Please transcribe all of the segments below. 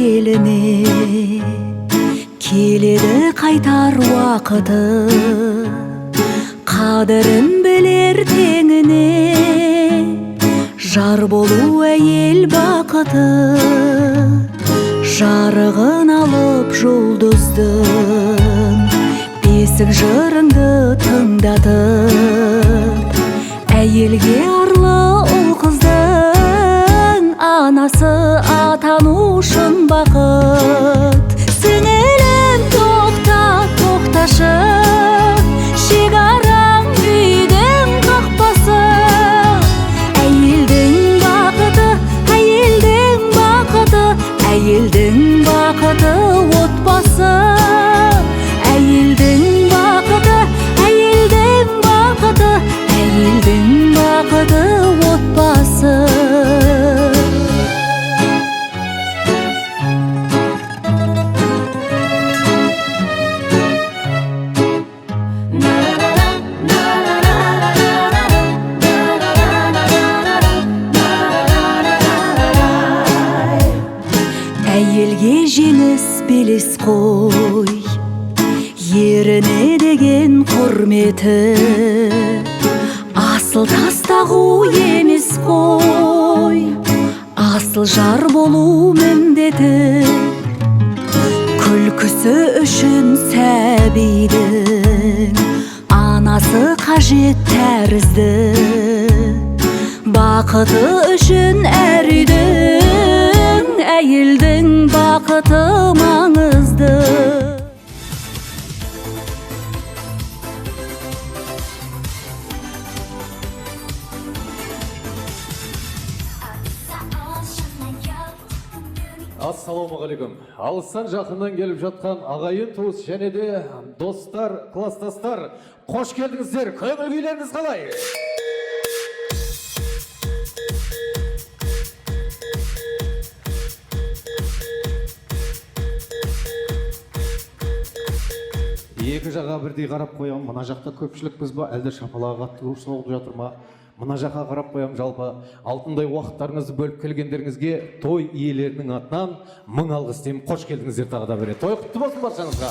еліне, келеді қайтар уақыты, қадірін білер теңіне, жар болу әйел бақыты, жарығын алып жұлдыздың, бесік жырыңды тыңдатып, әйелге арлы ұл қыздың, анасы атану шын бақыт. Сіңілім тоқташы, шекараң үйдің қақпасы, әйелдің бақыты, әйелдің бақыты, әйелдің бақыты отбасы, әйелдің бақыты, әйелдің бақыты, әйелдің бақыты отбасы. Әйелге жеңіс белес қой, еріне деген құрметі, асыл тастағу емес қой, асыл жар болу міндеті. Күлкісі үшін сәбидің, анасы қажет тәрізді, бақыты үшін әр үйдің, әйелдің бақыты маңызды. Ассалаумағалейкум. Алыстан жақыннан келіп жатқан ағайын туыс және де достар, кластастар, қош келдіңіздер. Көңіл күйлеріңіз қалай? Екі жаға бірдей қарап қоям, мына жақта көпшілікпіз ба, әлде шапалаға қатты соғып жатыр ма? Мына жаққа қарап қоям, жалпы алтындай уақыттарыңызды бөліп келгендеріңізге той иелерінің атынан мың алғыс деймін. Қош келдіңіздер тағы да бір рет. Той құтты болсын баршаңызға.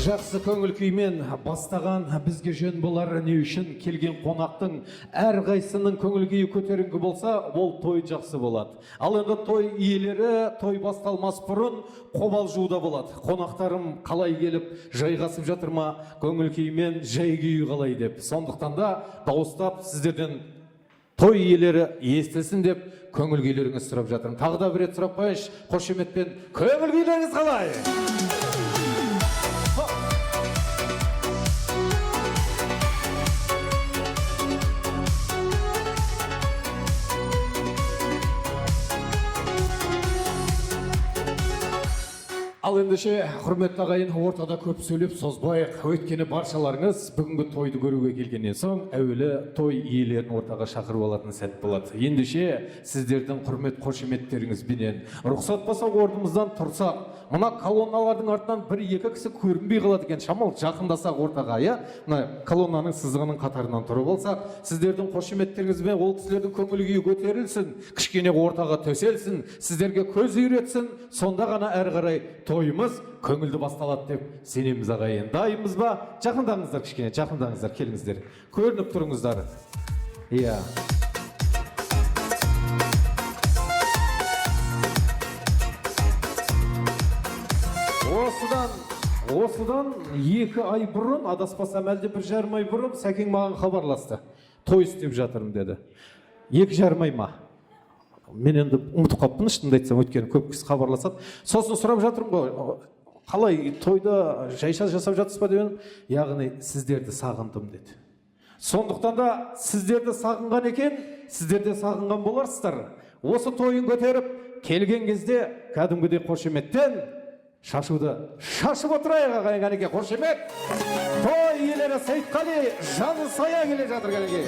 Жақсы көңіл күймен бастаған бізге жөн болар не үшін келген қонақтың әрқайсының көңіл күйі көтеріңкі болса, ол той жақсы болады. Ал енді той иелері той басталмас бұрын қобалжуда болады. Қонақтарым қалай келіп жайғасып жатыр ма, көңіл күймен жай күйі қалай деп. Сондықтан да дауыстап сіздерден той иелері естілсін деп көңіл күйлеріңіз сұрап жатырмын. Тағы да бір рет сұрап қойшы, қошеметпен көңіл күйлеріңіз қалай? Ал ендеше, құрметті ағайын, ортада көп сөйлеп созбайық. Өйткені баршаларыңыз бүгінгі тойды көруге келгеннен соң әуелі той иелерін ортаға шақырып алатын сәт болады. Ендеше, сіздердің құрмет қошеметтеріңізбенен рұқсат болса орнымыздан тұрсақ, мына колонналардың артынан бір-екі кісі көрінбей қалады екен. Шамал жақындасақ ортаға, мына колоннаның сызығының қатарынан тұрып алсақ, сіздердің қошеметтеріңізбен ол кісілердің көңіл күйі көтерілсін, кішкене ортаға төселсін, сіздерге көз үйретсін, сонда ғана әрі қарай тойымыз көңілді басталады деп сенеміз ағайын. Дайынбыз ба? Жақындаңыздар, кішкене жақындаңыздар, келіңіздер. Көрініп тұрыңыздар. Иә. Осыдан 2 ай бұрын, адаспасам әлде 1,5 ай бұрын Сәкең маған хабарласты. Той істеп жатырмын деді. 2,5 ай ма? Мен енді ұмытып қалыппын, шынымды айтсам, өйткені көп кісі хабарласады. Сосын сұрап жатырмын ғой, қалай тойда жайша жасап жатсыз ба деп, яғни сіздерді сағындым деді. Сондықтан да сіздерді сағынған екен, сіздерде сағынған боларсыздар. Осы тойын көтеріп келген кезде кәдімгідей қошеметтен шашуды шашып отырайық ағайын. Кәнеке қошемет. Той иелері Сейтқали жаны сая келе жатыр кәнеке.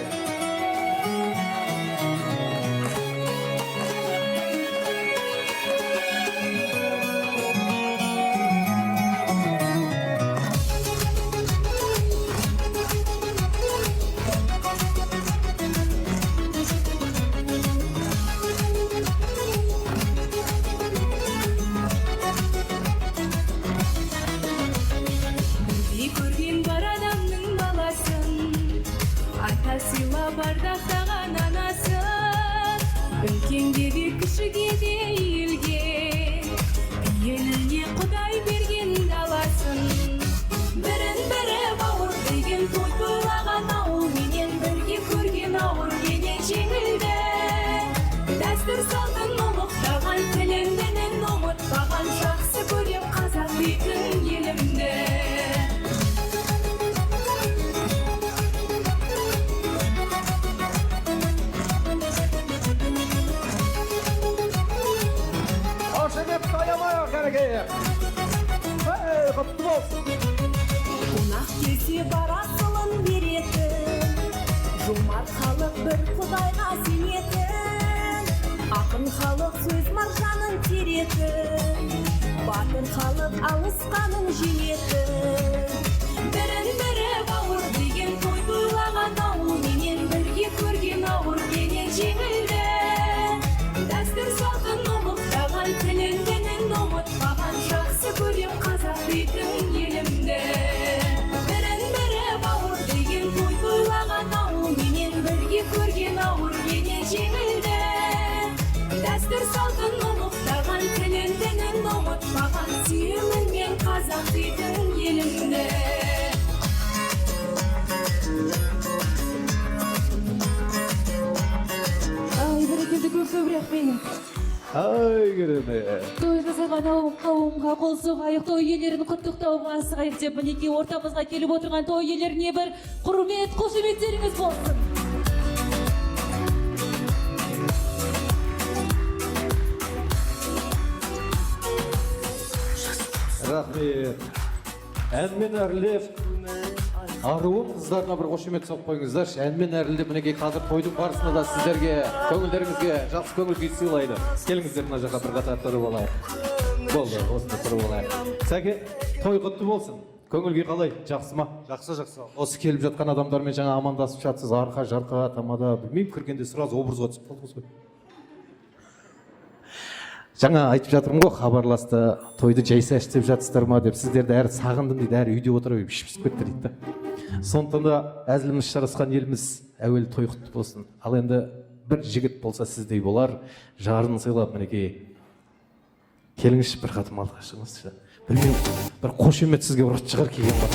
Сендегі кішіге де елге еліне құдай берген даласын бірін-бірі бауыр деген той тойлаған ауыл менен бірге көрген ауыр менен жеңілді дәстүр салтын ұмытпаған тілін дінін ұмытпаған жақсы көрем қазақ дейтін елімді Қонақ келсе барасылын беретін жомарт халық бір құдайға сенетін ақын халық сөз маржанын теретін батыр халық алысқанын жеңетін бірін-бірі бауыр деген той тойлаған ауыл менен бірге көрген ауыр менен жеңілді дәстүр салтын ұмытпаған тілін дінін ұмытпаған жақсы көрем қазақ дейтін елімді бірін-бірі бауыр деген той тойлаған ауыл менен бірге көрген ауыр менен жеңілді дәстүр салтын ұмытпаған тілін дінін ұмытпаған сүйемін мен қазақ дейтін елімді Ай, бәрекелді көп рахмет. Ай, керемет. Той жасаған қауымға қол соғайық, той иелерін құттықтауға асығайық деп мінекей ортамызға келіп отырған той иелеріне бір құрмет, қошеметтеріңіз болсын. Рахмет. Әнмен әрлеп, аруым қыздарына бір қошемет соқып қойыңыздаршы. Әнмен әрлеп, мінекей қазір тойдың барысында да сіздерге, көңілдеріңізге жақсы көңіл күй сыйлайды. Келіңіздер мына жаққа бір қатар тұрып алайық. Болды, осында тұрып алайық. Сәке, той құтты болсын. Көңіл күй қалай? Жақсы ма? Жақсы. Осы келіп жатқан адамдармен жаңа амандасып жатсыз, арқа, жарқа, тамада, білмеймін, кіргенде сразу образға түсіп қалдыңыз ғой. Жаңа айтып жатырмын ғой, хабарласты, тойды жайсаш деп жатсыздар ма деп, сіздерді әрі сағындым дейді, әрі үйде отырып ішіп кетті дейді. Сондықтан да әзіліміз жарасқан еліміз әуелі той құтты болсын. Ал енді бір жігіт болса сіздей болар, жарын сыйлап мінекей. Келіңізші бір қатым алдыға шығыңызшы. Білмеймін, бір қошемет сізге ұрат шығар келген бар.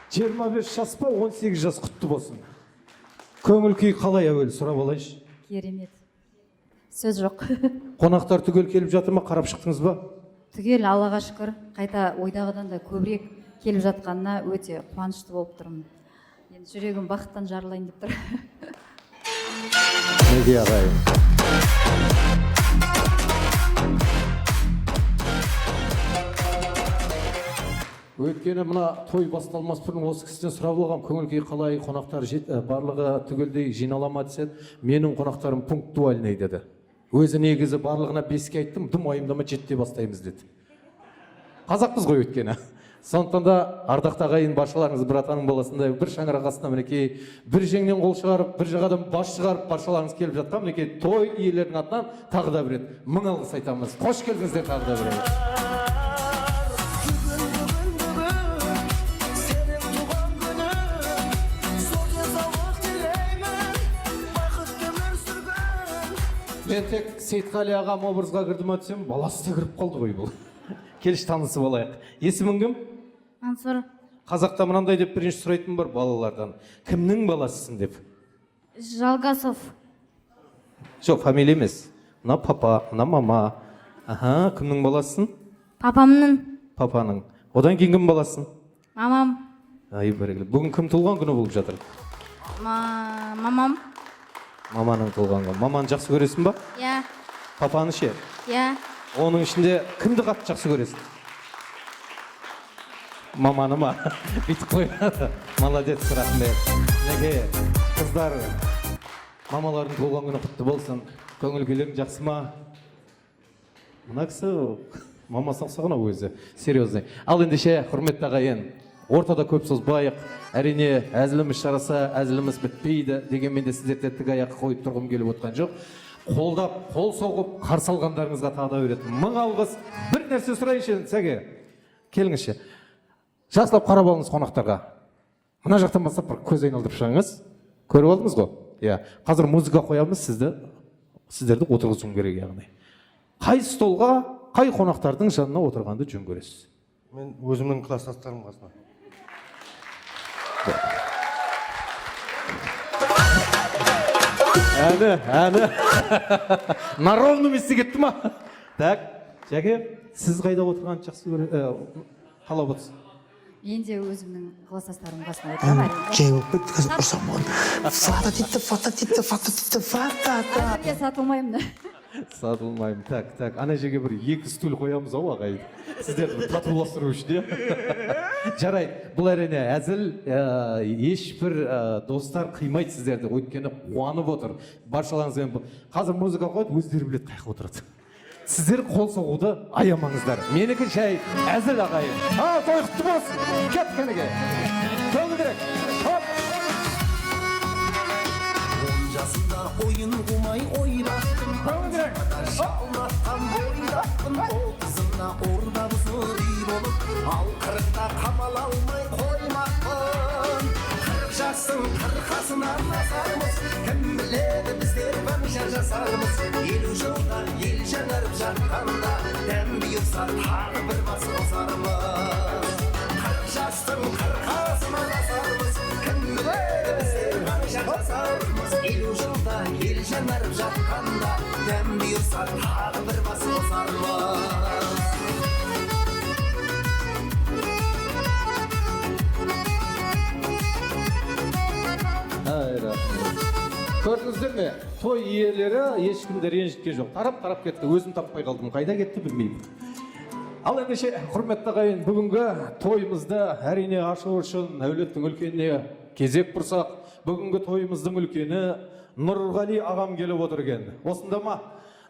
Жиырма 25 жас па, 18 жас құтты болсын. Көңіл күй қалай әуелі сұрап алайыншы. Керемет. Сөз жоқ. Қонақтар түгел келіп жатыр ма, қарап шықтыңыз ба? Түгел, Аллаға шүкір, қайта ойдағыдан да көбірек келіп жатқанына өте қуанышты болып тұрмын. Енді жүрегім бақыттан жарылайын деп тұр. Неге ағайын? Өйткені мына той басталмас бұрын осы кісіден сұрап алған көңіл күй қалай, қонақтар барлығы түгелдей жинала ма десе, менің қонақтарым пунктуальный деді. Өзі негізі барлығына 5-ке айттым, дым уайымдама 7-те бастаймыз деді. Қазақпыз ғой өйткені. Сондықтан да ардақты ағайын баршаларыңыз бір атаның баласындай бір шаңырақ астына мінекей бір жеңнен қол шығарып, бір жағадан бас шығарып баршаларыңыз келіп жатқан мінекей той иелерінің атынан тағы да бір рет мың алғыс айтамыз. Қош келдіңіздер тағы да бір рет. Мен тек Сейтқали ағам образға кірдім өтсем, баласы да кіріп қалды ғой бұл. Келіш танысып алайық. Есімің кім? Мансұр. Қазақта мынандай деп бірінші сұрайтын бар балалардан. Кімнің баласысың деп? Жалгасов. Жоқ, фамилия емес. Мына папа, мына мама. Аха, кімнің баласысың? Папамның. Папаның. Одан кейін кім баласың? Мамам. Ай, бәрекелді. Бүгін кім туылған күні болып жатыр? Мамам. Маманың туылған күні. Маманы жақсы көресің ба? Иә. Папаны ше? Иә. Оның ішінде кімді қатты жақсы көресің? Маманы ма? Бүйтіп қойады. Молодец, рахмет. Неге қыздар, мамалардың туылған күні құтты болсын. Көңіл күйлерің жақсы ма? Мына кісі мамасына ұқсаған өзі. Серьезный. Ал ендеше, құрметті ағайын, ортада көп созбайық. Әрине, әзіліміз жараса, әзіліміз бітпейді. Дегенмен де сіздерді тік аяқ қойып тұрғым келіп отқан жоқ. Қолдап, қол соғып, қарсы алғандарыңызға тағы да беретін мың алғыс. Бір нәрсе сұрайыншы, Сәке. келіңізші. Жақсылап қарап алыңыз қонақтарға. Мына жақтан бастап бір көз айналдырып шығыңыз. Көріп алдыңыз ғой? Иә. Қазір музыка қоямыз, сіздерді отырғызуым керек яғни. Қай столға, қай қонақтардың жанына отырғанды жөн көресіз? Мен өзімнің класстастарым қасына. Әні. На ровном месте кетті ма? Так, Жәке, сіз қайда отырғанды жақсы қалап отырсыз? Мен де өзімнің класстастарым қасына отырамын. Жай болып кетті, қазір ұрсам болған. Фата дейді. Әзірге сатылмаймын да. Сатылмаймын. Так. Ана жерге бір 2 стул қоямыз ау ағайын. Сіздерді татуластыру үшін, иә? Жарайды, бұл әрине әзіл, ешбір достар қимайды сіздерді, өйткені қуанып отыр. Баршаларыңызбен қазір музыка қойып, өздері біледі қайда отырады. Сіздер қол соғуды аямаңыздар. Менікі жай әзіл ағайын. Той құтты болсын. Кет кәніге. Көңілдірек. Хоп. Жасында ойын қумай ойнаттым. Көңілдірек. Шалмақтан ойнаттым. 30-ына орда бұзыр үй болып, ал 40-та қамал алмай қоймақпын. 40 жастың қырқасынан асармыз, кім біледі біздер қанша жасармыз. 50 жылда ел жаңарып жатқанда, дәм бұйырса тағы бір бас қосармыз. 40 жастың қырқасынан асармыз, кім біледі біздер қанша жасармыз. 50 жылда ел жаңарып жатқанда, дәм бұйырса тағы бір бас қосармыз. Көрдіңіздер ме? Той иелері ешкімді ренжіткен жоқ. Тарап кетті. Өзім таппай қалдым. Қайда кетті білмеймін. Ал ендеше, құрметті ағайын, бүгінгі тойымызды әрине ашу үшін әулеттің үлкеніне кезек бұрсақ, бүгінгі тойымыздың үлкені Нұрғали ағам келіп отыр екен. Осында ма?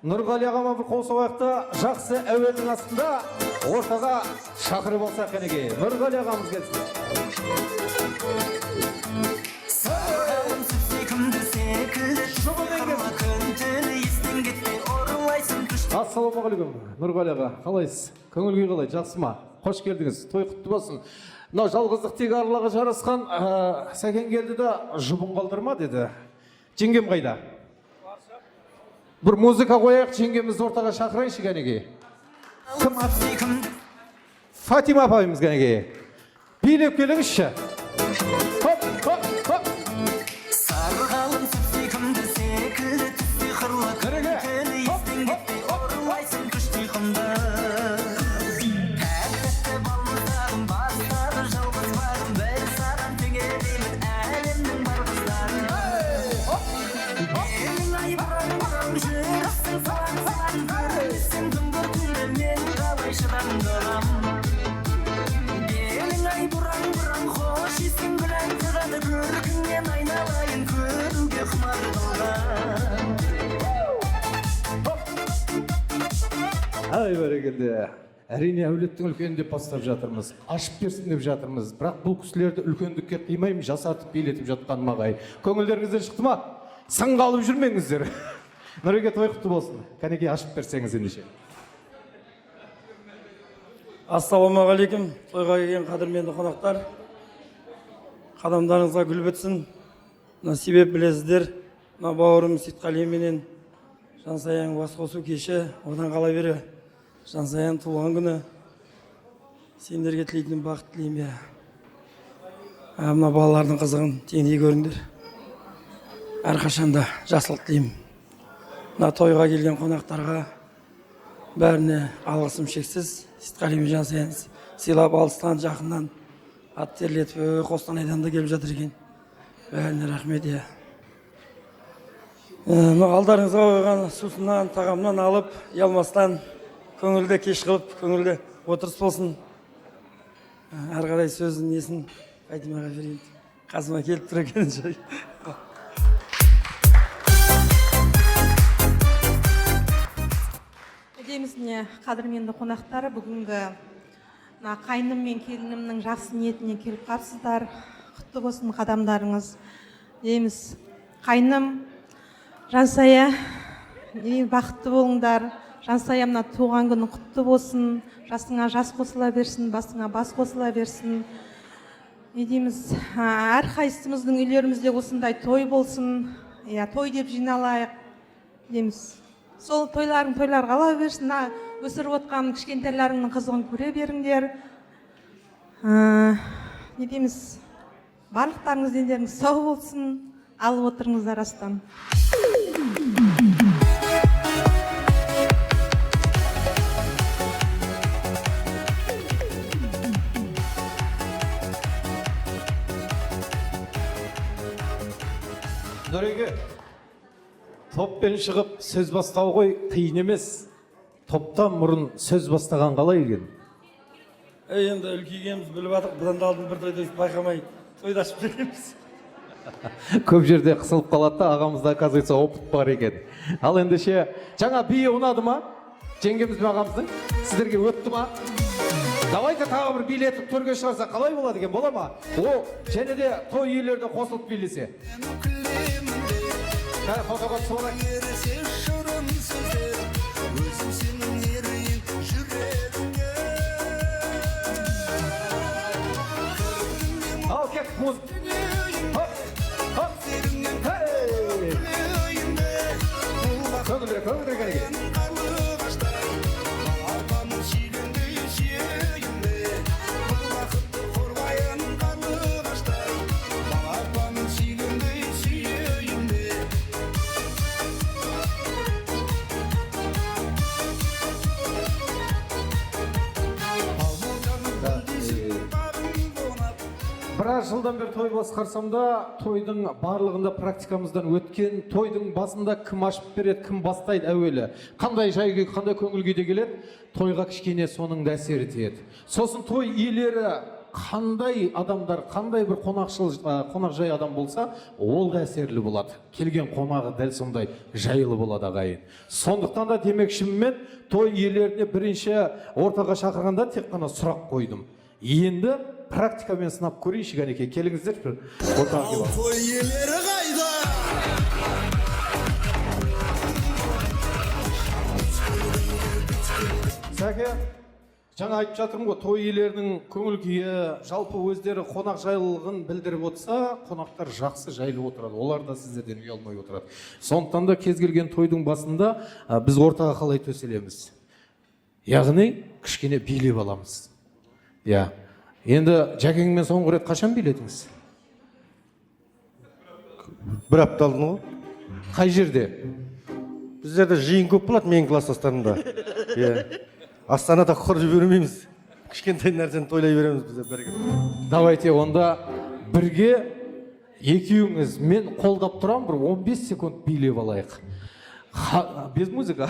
Нұрғали ағама бір қол соғайықта, жақсы әуеннің астында ортаға шақырып алсақ кәнеге. Нұрғали ағамыз келсін. Ассалаумағалейкум, Нұрғали аға, қалайсыз? Көңіл күй қалай, жақсы ма? Қош келдіңіз, той құтты болсын. Мынау жалғыздық тек арлаға жарасқан, Сәкен келді да жұбын қалдырма деді. Жеңгем қайда? Бір музыка қояйық, жеңгемізді ортаға шақырайыншы кәнеге. Фатима апайымыз кәнеге. Билеп келіңізші. Хоп. Сарғалым сүпсекімді секілді түсті қырлы күргені естен кетпей орылайсың күшті қымды. Тәтті балмыздарым бастары жалғыз барым, бір саған теңелемін әлемнің бар қыздарын. Менің ай бұран жүрістің салан көрмесің күнгір түнде мен қалай шыдамдырам. Менің ай бұран хош есің білән қырады көркіңнен айналайын көруге құмар қылған. Ай бәрекелді. Әрине әулеттің үлкен деп бастап жатырмыз. Ашып берсін деп жатырмыз. Бірақ бұл кісілерді үлкендікке қимаймын, жасартып билетіп жатқан мағай. Көңілдеріңізден шықты ма? Сынға алып жүрмеңіздер. Нұреке, той құтты болсын. Кәнеке ашып берсеңіз ендеше. Ассалаумағалейкум, тойға келген қадірменді қонақтар. Қадамдарыңызға гүл бітсін. Себеп білесіздер, бауырым Сейтқали менен Жансаяның бас қосу кеші, одан қала бері Жансаяның туылған күні. Сендерге тілейтін бақыт тілеймін. Мына балалардың қызығын теңдей көріңдер. Әрқашанда жақсылық тілеймін. Мына тойға келген қонақтарға бәріне алғысым шексіз. Сейтқали мен Жансаяны сыйлап алыстан жақыннан ат терлетіп Қостанайдан да келіп жатыр екен. Бәріне рахмет. Алдарыңызға қойған сусыннан, тағамнан алып, ұялмастан көңілді кеш қылып, көңілді отырыс болсын. Әрі қарай сөздің несін Фатимаға берейін. Қасыма келіп тұр екен. Демісіне қадірменді қонақтары, бүгінгі қайным мен келінімнің жақсы ниетіне келіп қапсыздар. Құтты болсын қадамдарыңыз. Дейміз, қайным, Жансая, бақытты болыңдар, Жансаямна туған күні құтты болсын, жасыңа жас қосыла берсін, басыңа бас қосыла берсін. Не дейміз, әрқайсымыздың үйлерімізде осындай той болсын, той деп жиналайық дейміз. Сол тойлар қала берсін, өсіріп отқан кішкентайларыңның қызығын көре беріңдер. Не дейміз, барлықтарыңыз дендеріңіз сау болсын, алып отырыңыздар астан. Нұреге, топпен шығып сөз бастау ғой қиын емес. Топтан мұрын сөз бастаған қалай екен? Енді үлкейгеніміз біліп атық, бұдан да алдын бір тойды байқамай тойдашып келеміз. Көп жерде қысылып қалады да, ағамызда оказывается опыт бар екен. Ал ендеше, жаңа бие ұнады ма? Жеңгеміз бен ағамыздың? Сіздерге өтті ма? Давайте тағы бір билетіп төрге шығарса қалай болады екен, бола ма? О, және де той иелері қосылып билесе. Фотоға түсіп ал кет музыка. Көңілдірек әреке. Біраз жылдан бері той басқарсамда, тойдың барлығында практикамыздан өткен, тойдың басында кім ашып береді, кім бастайды әуелі. Қандай жай-күй, қандай көңіл күйде келеді, тойға кішкене соның да әсері тиеді. Сосын той иелері қандай адамдар, қандай бір қонақжай адам болса, ол да әсерлі болады. Келген қонағы дәл сондай жайлы болады ағайын. Сондықтан да демекшіммен той иелеріне бірінші ортаға шақырғанда тек қана сұрақ қойдым. Енді практикамен сынап көрейінші кәнеке, келіңіздер бір ортаға келіп. Той иелері қайда? Сәке, жаңа айтып жатырмын ғой, той иелерінің көңіл күйі, жалпы өздері қонақ жайлылығын білдіріп отырса, қонақтар жақсы жайлы отырады. Олар да сіздерден ұялмай отырады. Сондықтан да кез келген тойдың басында біз ортаға қалай төселеміз. Яғни кішкене билеп аламыз. Енді жәкеңмен соңғы рет қашан биледіңіз? Бір апта алдын ғой. Қай жерде? Біздерде жиын көп болады менің класстастарымда. Астанада құр жібермейміз. Кішкентай нәрсені тойлай береміз біздер бірге. Давайте онда бірге екеуіңіз мен қолдап тұрам, бір 15 секунд билеп алайық. Без музыка.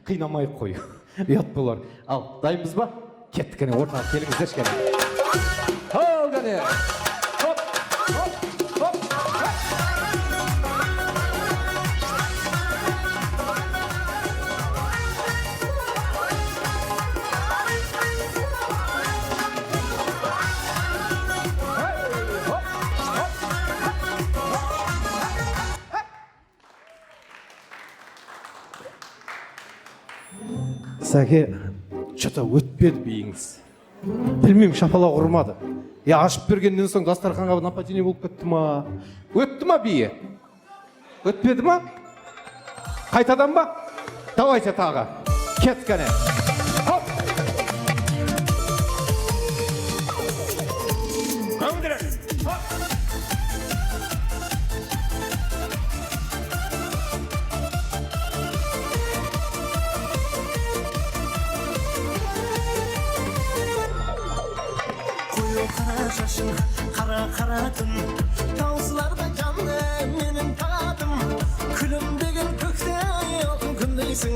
Қинамайық қой. Ұят болар. Ал, дайынбыз ба? Кеттік кәне, ортаға келіңіздер кәне. Ал кәне. Хоп, хоп, хоп. Сәке, что-то өтпеді бейіңіз. Білмеймін, шапалақ ұрмады. Ашып бергеннен соң дастарханға нападение болып кетті ма? Өтті ма бие? Өтпеді ма? Қайтадан ба? Давайте тағы. Кет кәне. Хоп! Көңдірек! Хоп! Қара шашың, қара түн, таусыларда жанды менің тағатым. Күлімдеген көкте алтын күндейсің,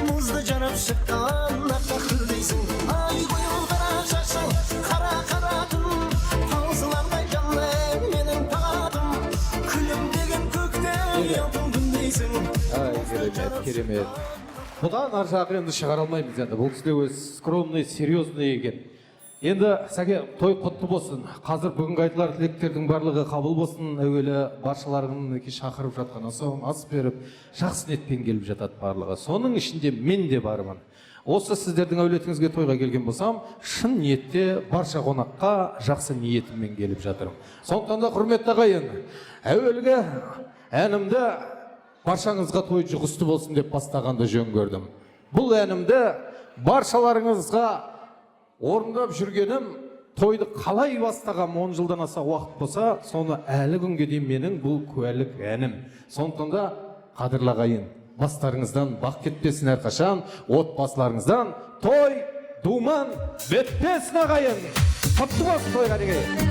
мұзды жарып шыққан аппақ гүлдейсің. Ай қою қара шашың, қара түн, таусыларда жанды менің тағатым. Күлімдеген көкте алтын күндейсің. Ай, керемет. Бұдан ар жағы енді шығара алмаймыз енді. Бұл кісі өз скромный, серьезный екен. Енді сәке той құтты болсын. Қазір бүгінгі айтылар тілектердің барлығы қабыл болсын. Әуелі баршаларың шақырып жатқаннан соң ас беріп, жақсы ниетпен келіп жатады барлығы. Соның ішінде мен де бармын. Осы сіздердің әулетіңізге тойға келген болсам, шын ниетте барша қонаққа жақсы ниетіммен келіп жатырмын. Сондықтан да құрметті ағайын, әуелгі әнімді баршаңызға той жұғысты болсын деп бастағанды жөн көрдім. Бұл әнімді баршаларыңызға орындап жүргенім, тойды қалай бастаған 10 жылдан аса уақыт болса, соны әлі күнге дейін менің бұл куәлік әнім. Сондықтан да қадірлі ағайын, бастарыңыздан бақ кетпесін әрқашан, отбасыларыңыздан той, думан, бетпесін ағайын. Құтты болсын той қанекей.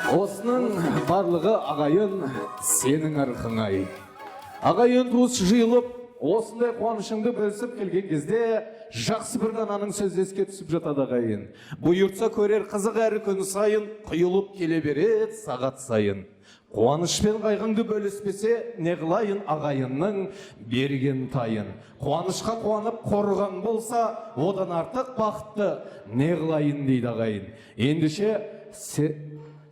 Осының барлығы ағайын сенің арқыңай. Ағайын туыс жиылып, осындай қуанышыңды бөлісіп келген кезде жақсы бір дананың сөзі еске түсіп жатады ағайын. Бұйыртса көрер қызық әрі күн сайын, құйылып келе береді сағат сайын. Қуаныш пен қайғыңды бөліспесе, не қылайын ағайынның берген тайын. Қуанышқа қуанып қорған болса, одан артық бақытты не қылайын дейді ағайын. Ендеше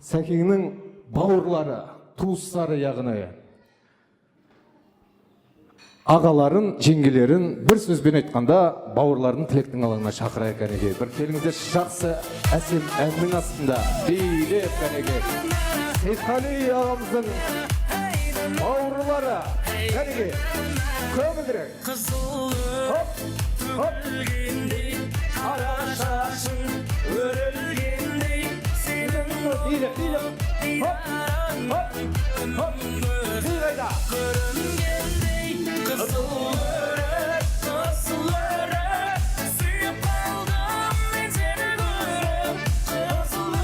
Сәкеңнің бауырлары, туыстары яғни ағаларын, жеңгелерін бір сөзбен айтқанда бауырларын тілектің алаңына шақырайық кәнеге. Бір келіңіздер жақсы әсем әннің астында билеп кәнеге. Сейтқали ағамыздың бауырлары кәнеге. Көмілдірек. Хоп, хоп. Қара шашың өрілгендей сенің билеп, хоп, хоп, хоп. Бил қайда. Қызыл өрік, сүйіп қалдым мен сені көріп. Қызыл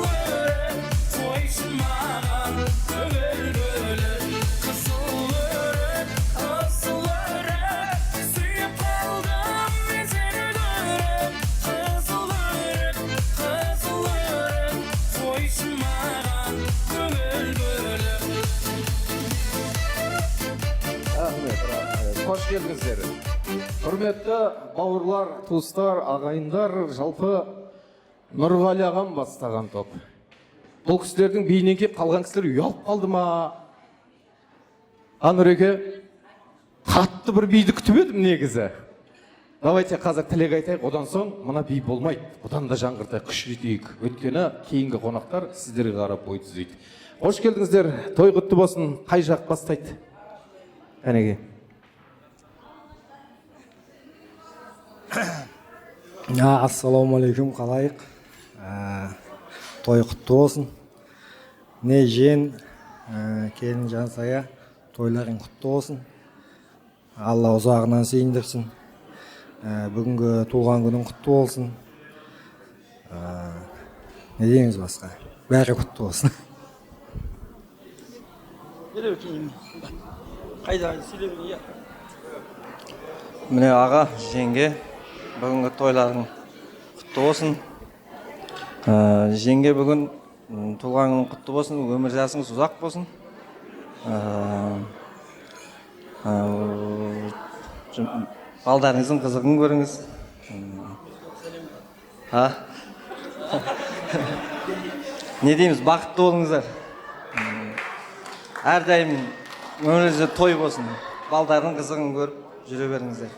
өрік, тойшы маған көңіл бөліп. Қызыл өрік, сүйіп қалдым мен сені көріп. Қызыл өрік, тойшы маған көңіл бөліп. Қош келдіңіздер. Құрметті бауырлар, туыстар, ағайындар, жалпы Нұрғали ағам бастаған топ. Бұл кісілердің бейінен келіп қалған кісілер ұялып қалды ма? Нұреке, қатты бір биді күтіп едім негізі. Давайте қазір тілек айтайық, одан соң мына би болмайды. Одан да жаңғыртайық, күшейтейік. Өйткені кейінгі қонақтар сіздерге қарап бой түзейді. Қош келдіңіздер, той құтты болсын. Қай жақ бастайды? Әнеге. Ассалаумағалейкум, қалайық. Той құтты болсын. Не жен, келін Жансая, тойларың құтты болсын. Алла ұзағынан сейіндірсін. Бүгінгі туған күнің құтты болсын. Не дейміз басқа? Бәрі құтты болсын. Қайда, сөйлемін, Міне аға, жеңге, бүгінгі тойларың құтты болсын. Жеңге бүгін туған күнің құтты болсын, өмір жасыңыз ұзақ болсын. Балдарыңыздың қызығын көріңіз. Не дейміз, бақытты болыңыздар. Әрдайым өміріңізде той болсын. Балдардың қызығын көріп жүре беріңіздер.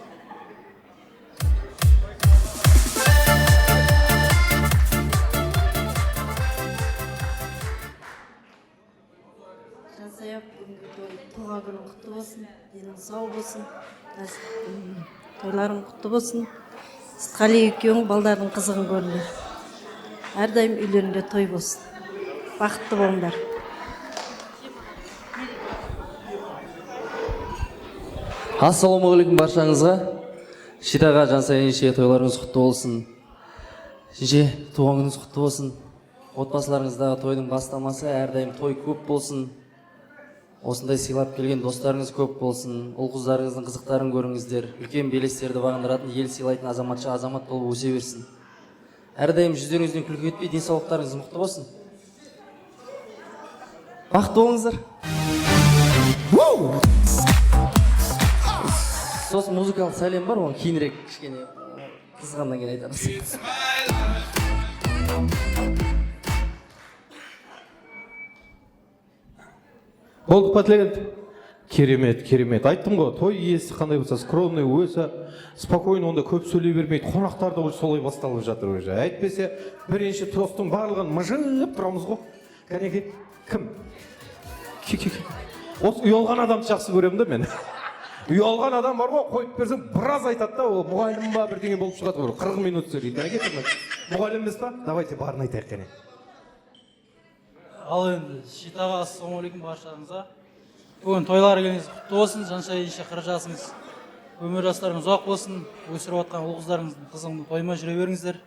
Жансая, бүгінгі туған күнің құтты болсын, денің сау болсын, тойларың құтты болсын. Сейтқали екеуің балдардың қызығын көріңдер. Әрдайым үйлеріңде той болсын. Бақытты болыңдар. Ассалаумағалейкум баршаңызға. Шидаға Жансая енше тойларыңыз құтты болсын. Енше туған күніңіз құтты болсын. Отбасыларыңыздағы тойдың бастамасы әрдайым той көп болсын. Осындай сыйлап келген достарыңыз көп болсын. Ұл-қыздарыңыздың қызықтарын көріңіздер. Үлкен белестерді бағындыратын, ел сыйлайтын азаматша азамат болып өсе берсін. Әрдайым жүздеріңізден күлкі етпей, денсаулықтарыңыз мықты болсын. Бақытты болыңыздар. Сосын музыкалық сәлем бар, оны кейінірек кішкене қызғаннан кейін айтамыз. Болды па тілеген? Керемет, керемет. Айттым ғой, той иесі қандай болса, скромный өзі, спокойно, онда көп сөйлей бермейді. Қонақтар да солай басталып жатыр өзі. Әйтпесе, бірінші тостың барлығын мыжып тұрамыз ғой. Кәнеке, кім? Осы ұялған адамды жақсы көремін да мен. Ұялған адам бар ғой, қойып берсең, біраз айтады да, ол мұғалім ба бірдеңе болып шығады ғой, 40 минут сөйлейді. Кәнеке, мұғалім емес па? Давайте барын айтайық кәне. Ал енді, Шитаға ассалаумағалейкум баршаңызға. Бүгін тойларыңыз құтты болсын, Жансая енше 40 жасыңыз. Өмір жастарыңыз ұзақ болсын, өсіріп отқан ұл-қыздарыңыздың қызығын тоймай жүре беріңіздер.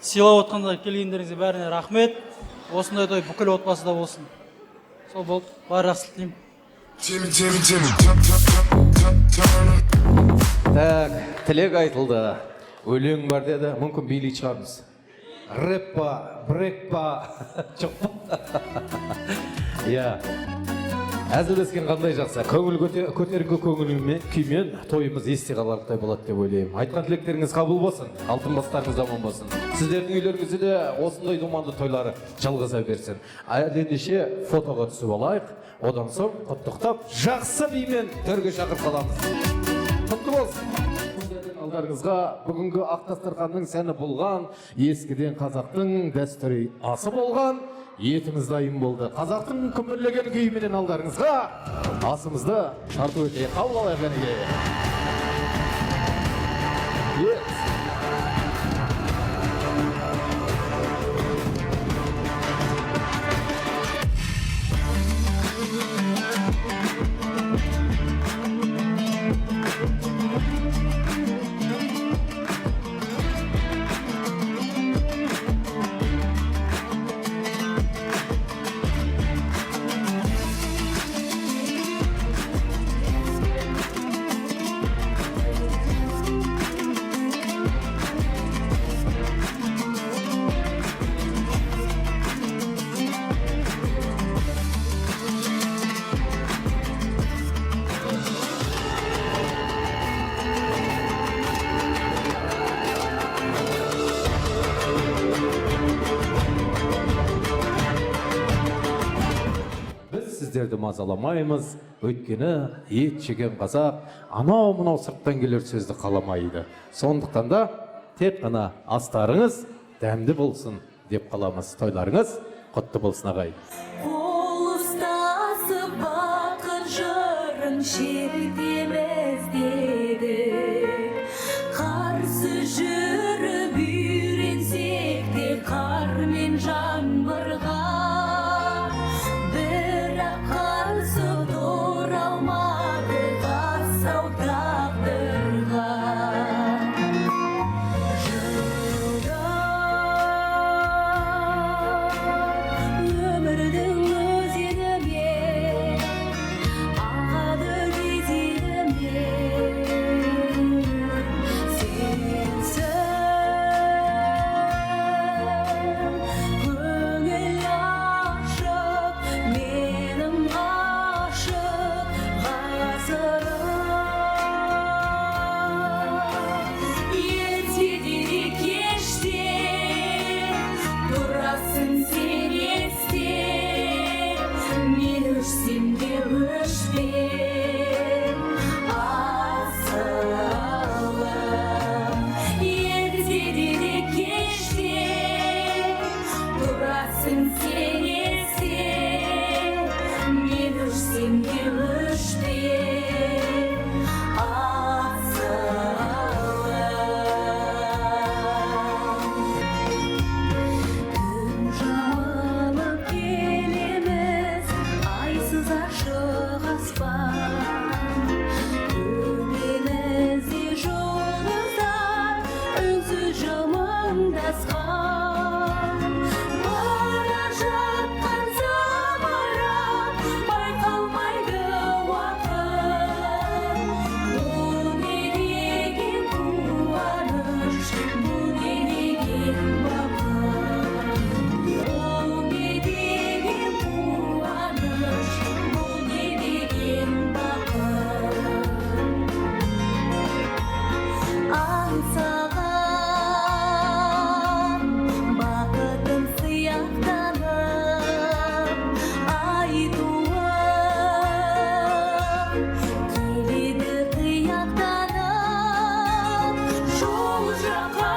Сыйлап отқанда келгендеріңізге бәріне рахмет. Осындай той бүкіл отбасыда болсын. Сол болды, бар жақсылық тілеймін. Так, тілек айтылды. Өлең бар деді, мүмкін билей шығармыз. Рэп па, брэк па, жоқ па. әзілдескен қандай жақсы. Көңіл көтеріңкі күймен тойымыз есте қаларлықтай болады деп ойлаймын. Айтқан тілектеріңіз қабыл болсын, алтын бастарыңыз аман болсын. Сіздердің үйлеріңізде де осындай думанды тойлары жалғаса берсін. Ендеше фотоға түсіп алайық. Одан соң құттықтап жақсы бимен төрге шақырып қаламыз. Құтты болсын. Алдарыңызға бүгінгі ақ дастарханның сәні болған, ескіден қазақтың дәстүрі асы болған, етіңіз дайын болды. Қазақтың күмірлеген күйіменен алдарыңызға асымызды тарту өте қабыл алайық әнеге. Сіздерді мазаламаймыз, өйткені ет жеген қазақ анау мынау сырттан келер сөзді қаламайды. Сондықтан да тек қана астарыңыз дәмді болсын деп қаламыз. Тойларыңыз құтты болсын ағай. Қол ұстасып бақыт жырын шертеміз дедік, қарсы жүріп үйренсек те қар мен жаңбырға, бірақ қарсы тұра алмадық асау тағдырға. Өмірдің өзегіме ағады кезегіме сенсің, көңіл ашық менің ғашық ғасырым. Ерте де кеште тұрасың сен есте, мен өшсем де өшпен асылым. Ерте де кеште тұрасың сен есте, мен өшсем де өшпен Түн жамылып келеміз, айсыз ашық аспан. Төбемізде жұлдыздар үнсіз жымыңдасқан. Бара жатқан самарат байқалмайды уақыт. Бұл не деген қуаныш, бұл не деген бақыт. Бұл не деген қуаныш, бұл не деген бақыт. Аңсаған бақытым сияқтанып, айтуым келеді қияқтанып. Жол жаққа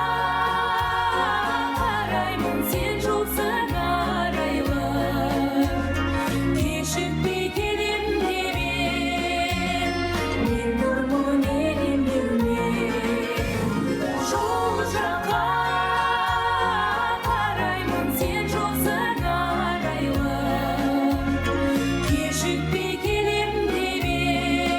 қараймын, сен жоқсың арайлы. Кешікпей келем деп ең, мен тұрмын елемеумен. Жол жаққа қараймын, сен жоқсың арайлы. Кешікпей келем деп ең,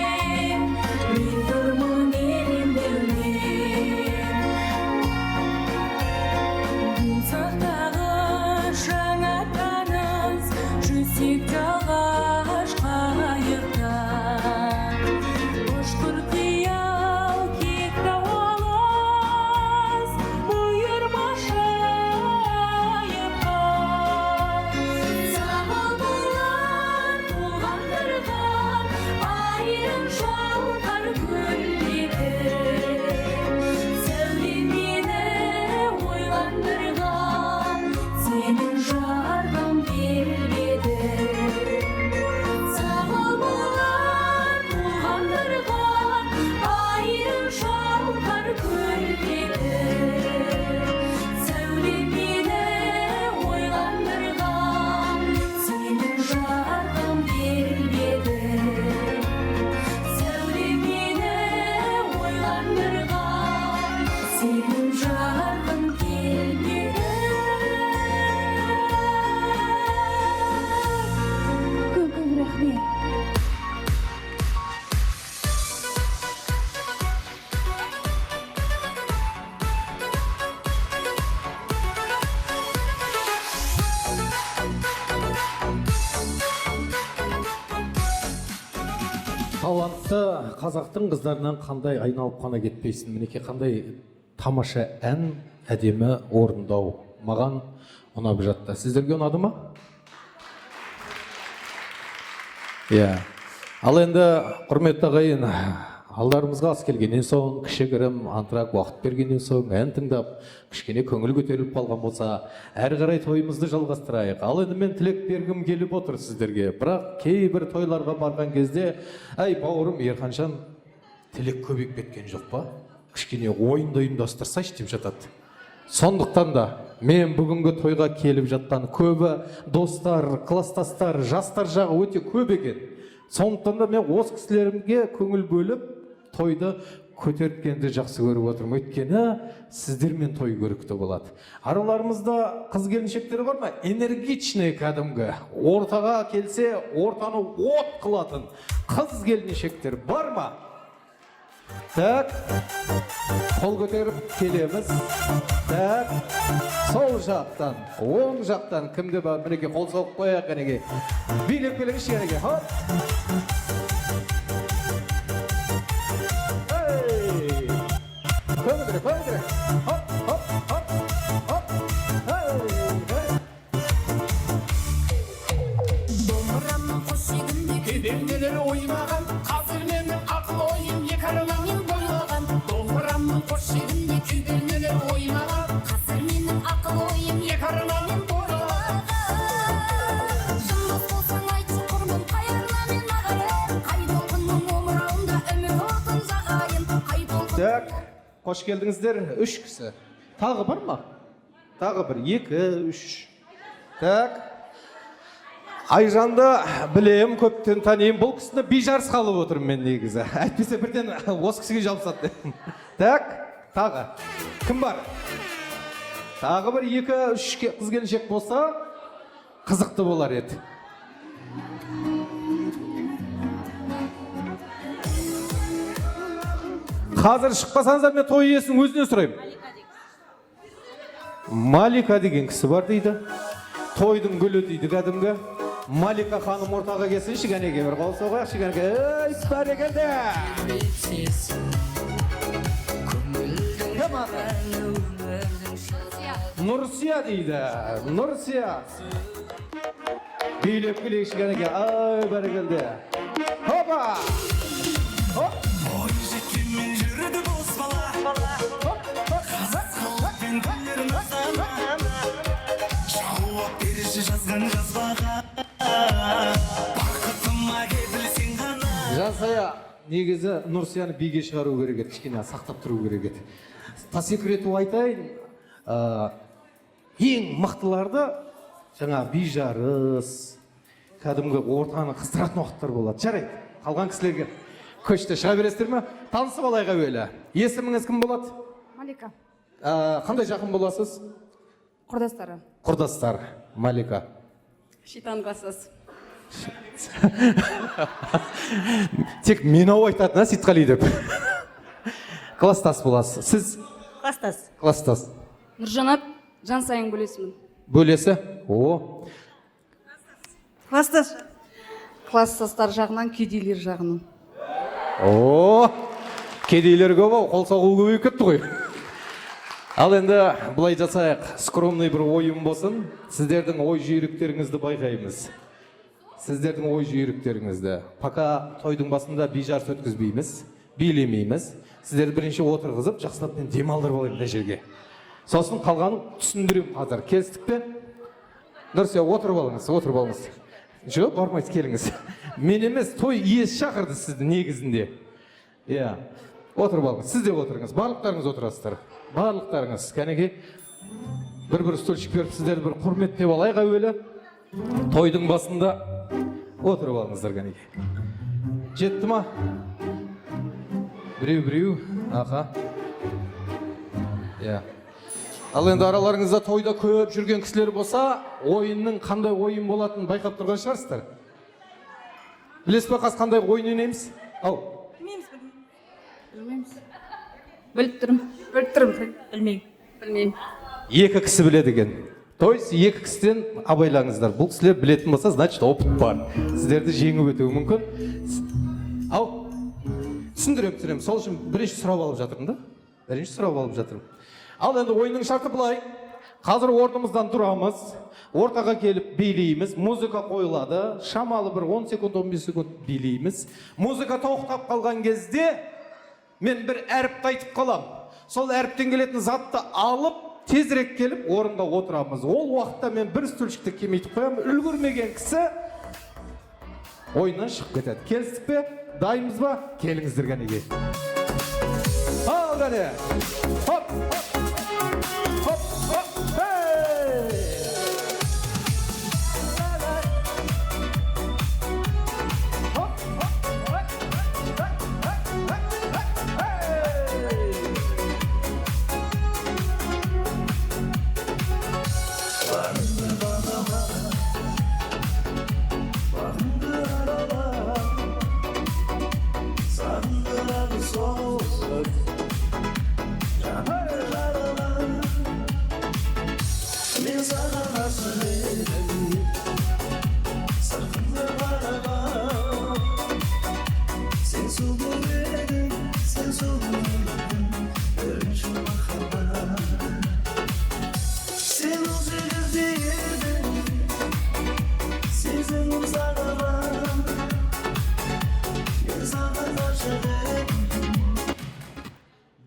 талантты қазақтың қыздарынан қандай айналып қана кетпейсің. Мінекей қандай тамаша ән, әдемі орындау. Маған ұнап жатты. Сіздерге ұнады ма? Иә. Ал енді құрметті ағайын, алдарымызға ас келгеннен соң, кішігірім антырақ уақыт бергеннен соң, ән тыңдап, кішкене көңіл көтеріліп қалған болса, әрі қарай тойымызды жалғастырайық. Ал енді мен тілек бергім келіп отыр сіздерге. Бірақ кейбір тойларға барған кезде, әй бауырым Ерханжан, тілек көбейіп кеткен жоқ па? Кішкене ойынды ұйымдастырсайшы деп жатады. Сондықтан да мен бүгінгі тойға келіп жатқан көбі достар, кластастар, жастар жағы өте көп екен. Сондықтан да мен осы кісілерімге көңіл бөліп, тойды көтерткенді жақсы көріп отырмын. Өйткені сіздермен той көрікті болады. Араларымызда қыз келіншектері бар ма? Энергичный кәдімгі. Ортаға келсе, ортаны от қылатын қыз келіншектер бар ма? Так, қол көтеріп келеміз. Так, сол жақтан, оң жақтан кімде бар? Мінеке қол соғып қояқ кәнеге. Билеп келіңізші кәнеге. Хоп! Эй! Көңілдірек, көңілдірек. Хоп, хоп, хоп, хоп. Эй! домбырамның қос шегінде кедергілер ойнаған, қазір менің ақыл ойым екі арнамен бойлаған. Домбырамның қос шегінде кедергілер ойнаған, қазір менің ақыл ойым екі арнамен бойлаған. шындық болсаң айтшы құрбым қай арнамен ағайын қай толқынның омырауында үміт отын жағайын қай толқын Так, қош келдіңіздер. 3 кісі. Тағы бар ма? Тағы бір, 2, 3. Так. Айжанды білем, көптен танейын. Бұл кісіні бейжарыс қалып отырмын мен негізі. Әйтпесе бірден осы кісіге жабысады. Так, тағы. Кім бар? Тағы бір 2-3 қыз келіншек болса, қызықты болар еді. Қазір шықпасаңыздар мен той иесінің өзіне сұраймын. Малика деген кісі бар дейді. Тойдың гүлі дейді кәдімгі. Малика ханым ортаға келсінші кәнеге бір қол соғайықшы кәнеге. Ей, бәрекелді! Кім аты? Нұрсия дейді. Нұрсия. Билеп келейікші кәнеге. Ай, бәрекелді. Хопа! Хоп! Жансая, негізі Нұрсияны биге шығару керек еді, кішкене сақтап тұру керек еді. По секрету айтайын, ең мықтыларды жаңа бейжарыс, кәдімгі ортаны қыздыратын уақыттар болады. Жарайды, қалған кісілерге көшті шыға бересіздер ме? Танысып алайық әуелі. Есіміңіз кім болады? Малика. Қандай жақын боласыз? Құрдастары. Құрдастар. Малика. Шитан класстас. Тек менау айтатын, Сейтқали деп. Класстас боласыз. Сіз? Класстас. Класстас. Нұржанат, жан сайын бөлесімін. Бөлесі? О. Класстас. Класстастар жағынан, кедейлер жағынан. О, кедейлер көп ау, қол соғу көбейіп кетті ғой. Ал енді бұлай жасайық, скромный бір ойым болсын. Сіздердің ой жүйріктеріңізді байқаймыз. Сіздердің ой жүйріктеріңізді. Пока тойдың басында бейжарыс өткізбейміз, билемейміз. Сіздерді бірінші отырғызып, жақсылап мен демалдырып алайын мына жерге. Сосын қалғанын түсіндірем қазір. Келістік пе? Нұрсия, отырып алыңыз, отырып алыңыз. Жоқ, бармайсыз, келіңіз. Мен емес, той иесі шақырды сізді негізінде. Иә, отырып алыңыз, сіз де отырыңыз, барлықтарыңыз отырасыздар. Барлықтарыңыз, кәнеге бір стульчик беріп сіздерді бір құрметтеп алайық әуелі. Тойдың басында отырып алыңыздар кәнеге. Жетті ма? Біреу, аха. Иә. Ал енді араларыңызда тойда көп жүрген кісілер болса, ойынның қандай ойын болатынын байқап тұрған шығарсыздар. Білесіз бе қас қандай ойын ойнаймыз? Ау. Білмейміз. Біліп тұрмын. Білмеймін. Екі кісі біледі екен. То есть екі кісіден абайлаңыздар. Бұл кісілер білетін болса, значит опыт бар. Сіздерді жеңіп өтуі мүмкін. Ау, түсіндірем. Сол үшін бірінші сұрап алып жатырмын. Ал енді ойынның шарты былай. Қазір орнымыздан тұрамыз, ортаға келіп билейміз, музыка қойылады, шамалы бір 10 секунд, 15 секунд билейміз. Музыка тоқтап қалған кезде мен бір әріпті айтып қалам. Сол әріптен келетін затты алып, тезірек келіп, орынға отырамыз. Ол уақытта мен бір стульшікті кемейтіп қоямын. Үлгірмеген кісі ойыннан шығып кетеді. Келістік пе? Дайынбыз ба? Келіңіздер кәнеге. Ал кәне. Хоп, хоп, хоп, хей!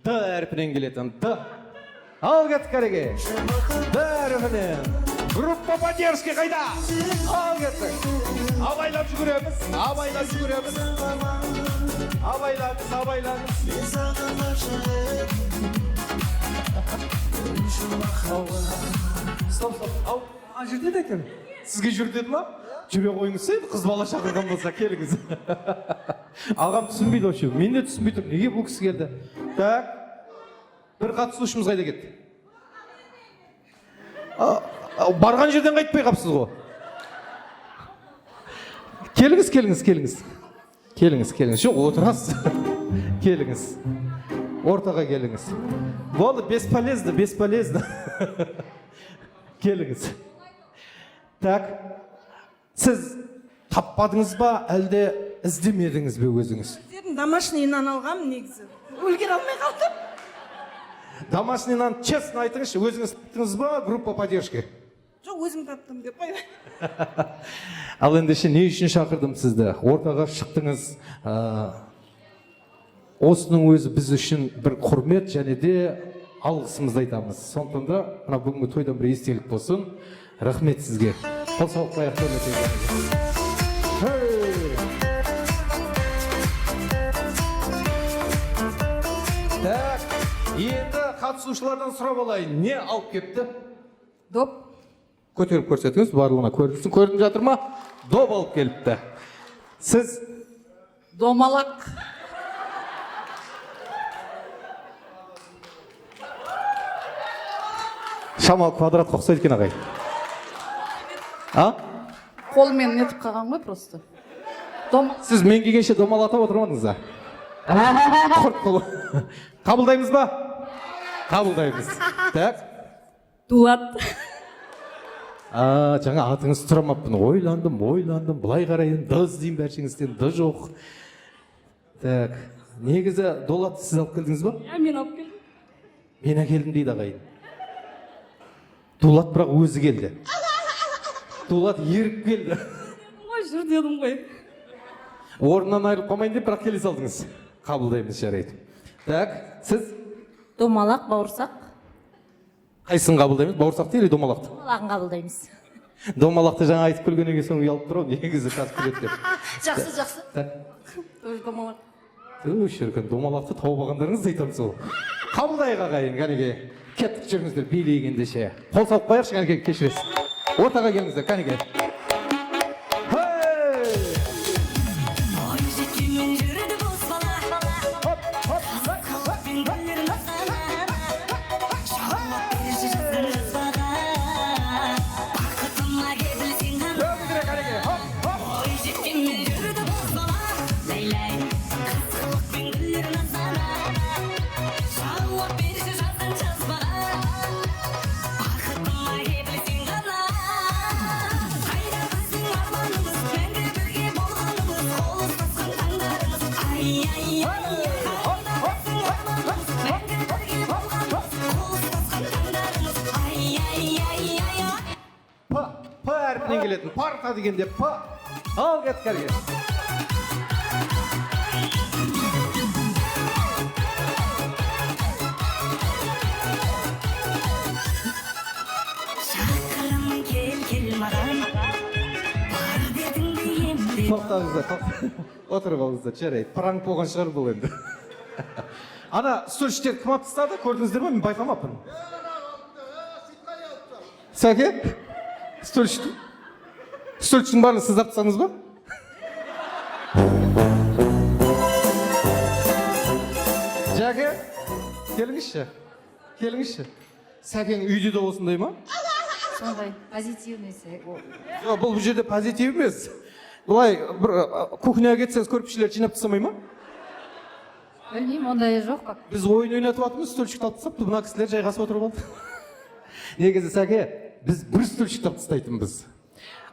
Д әрпінен келетін Д. Ал кеттік кәреге. Д әрпінен. Группа поддержки қайда? Ал кеттік. Абайлап жүгіреміз. Стоп. Ау, жерде де екен. Сізге жүр деді ма? Жүре қойыңыз, қыз бала шақырған болса келіңіз. Ағам түсінбейді вообще. Мен де түсінбей тұрмын. Неге бұл кісі келді? Так. Бір қатысушымыз қайда кетті? Барған жерден қайтпай қапсыз ғой. Келіңіз. Жоқ, отырасыз. Келіңіз. Ортаға келіңіз. Болды, бесполезно. Келіңіз. Так. Сіз таппадыңыз ба, әлде іздемедіңіз бе өзіңіз? Домашнийнан алғам негізі. Өлгер алмай қалдым. Домашнийнан честно айтыңызшы, өзіңіз таптыңыз ба, группа поддержки? Жоқ, өзім таптым деп қоймай. Ал ендеше не үшін шақырдым сізді? Ортаға шықтыңыз. Осының өзі біз үшін бір құрмет және де алғысымызды айтамыз. Сондықтан да мына бүгінгі тойдан бір естелік болсын. Рахмет сізге. Қол соғып қояйық. Так, енді қатысушылардан сұрап алайын. Не алып кепті? Доп. Көтеріп көрсетіңіз, барлығына көрінсін. Көрініп жатыр ма? Доп алып келіпті. Сіз? Домалақ. Шамал квадратқа ұқсайды екен ағай. Қолмен нетіп қалған ғой просто. Сіз мен келгенше домалатып отырмадыңыз ба? Құрт қол. Қабылдаймыз ба? Қабылдаймыз. Так. Дулат. Жаңа атыңыз тұрамаппын. Ойландым. Бұлай қарайын. Д іздеймін бәршеңізден. Д жоқ. Так. Негізі Дулатты сіз алып келдіңіз ба? Мен алып келдім. Мен әкелдім дейді ағайын. Дулат бірақ өзі келді. Дулат еріп келді. Ой, жүр дедім ғой. Орнынан айырылып қалмайын деп, бірақ келе салдыңыз. Қабылдаймыз, жарайды. Так, сіз? Домалақ, бауырсақ. Қайсысын қабылдаймыз? Бауырсақты или домалақты? Домалағын қабылдаймыз. Домалақты жаңа айтып күлгеннен кейін соң ұялып тұр ғой, негізі қазір күледі деп. Жақсы. Тоже домалақ. Шіркін, домалақты тауып алғандарыңызды айтамыз ол. Қабылдайық ағайын, кәнеге. Кеттік жүріңіздер, билегенде ше. Қол салып қояқшы, кәнеге, кешіресіз. Ортаға келіңіздер, кәнеге. P әрпінен келетін парта дегенде P. Ал кеткерге. Тоқтаңыздар, отырып алыңыздар, жарайды. Пранк болған шығар бұл енді. Ана стөл іштерді кім алып тастады, көрдіңіздер ме? Мен байқамаппын. Сәке? Стөл ішін барын сіз артсаңыз ба? Жәке, келіңізші. Сәкең үйде де осындай ма? сондай позитивный Бұл жерде позитив емес. Бұлай бір кухняға кетсеңіз көрпішелер жинап тастамай ма? білмеймін, ондай жоқ па. Біз ойын ойнатып жатырмыз, стөлшікті алып тастапты, мына кісілер жайғасып отырып алды. Негізі Сәке, біз бір стөлшікті алып тастайтынбыз.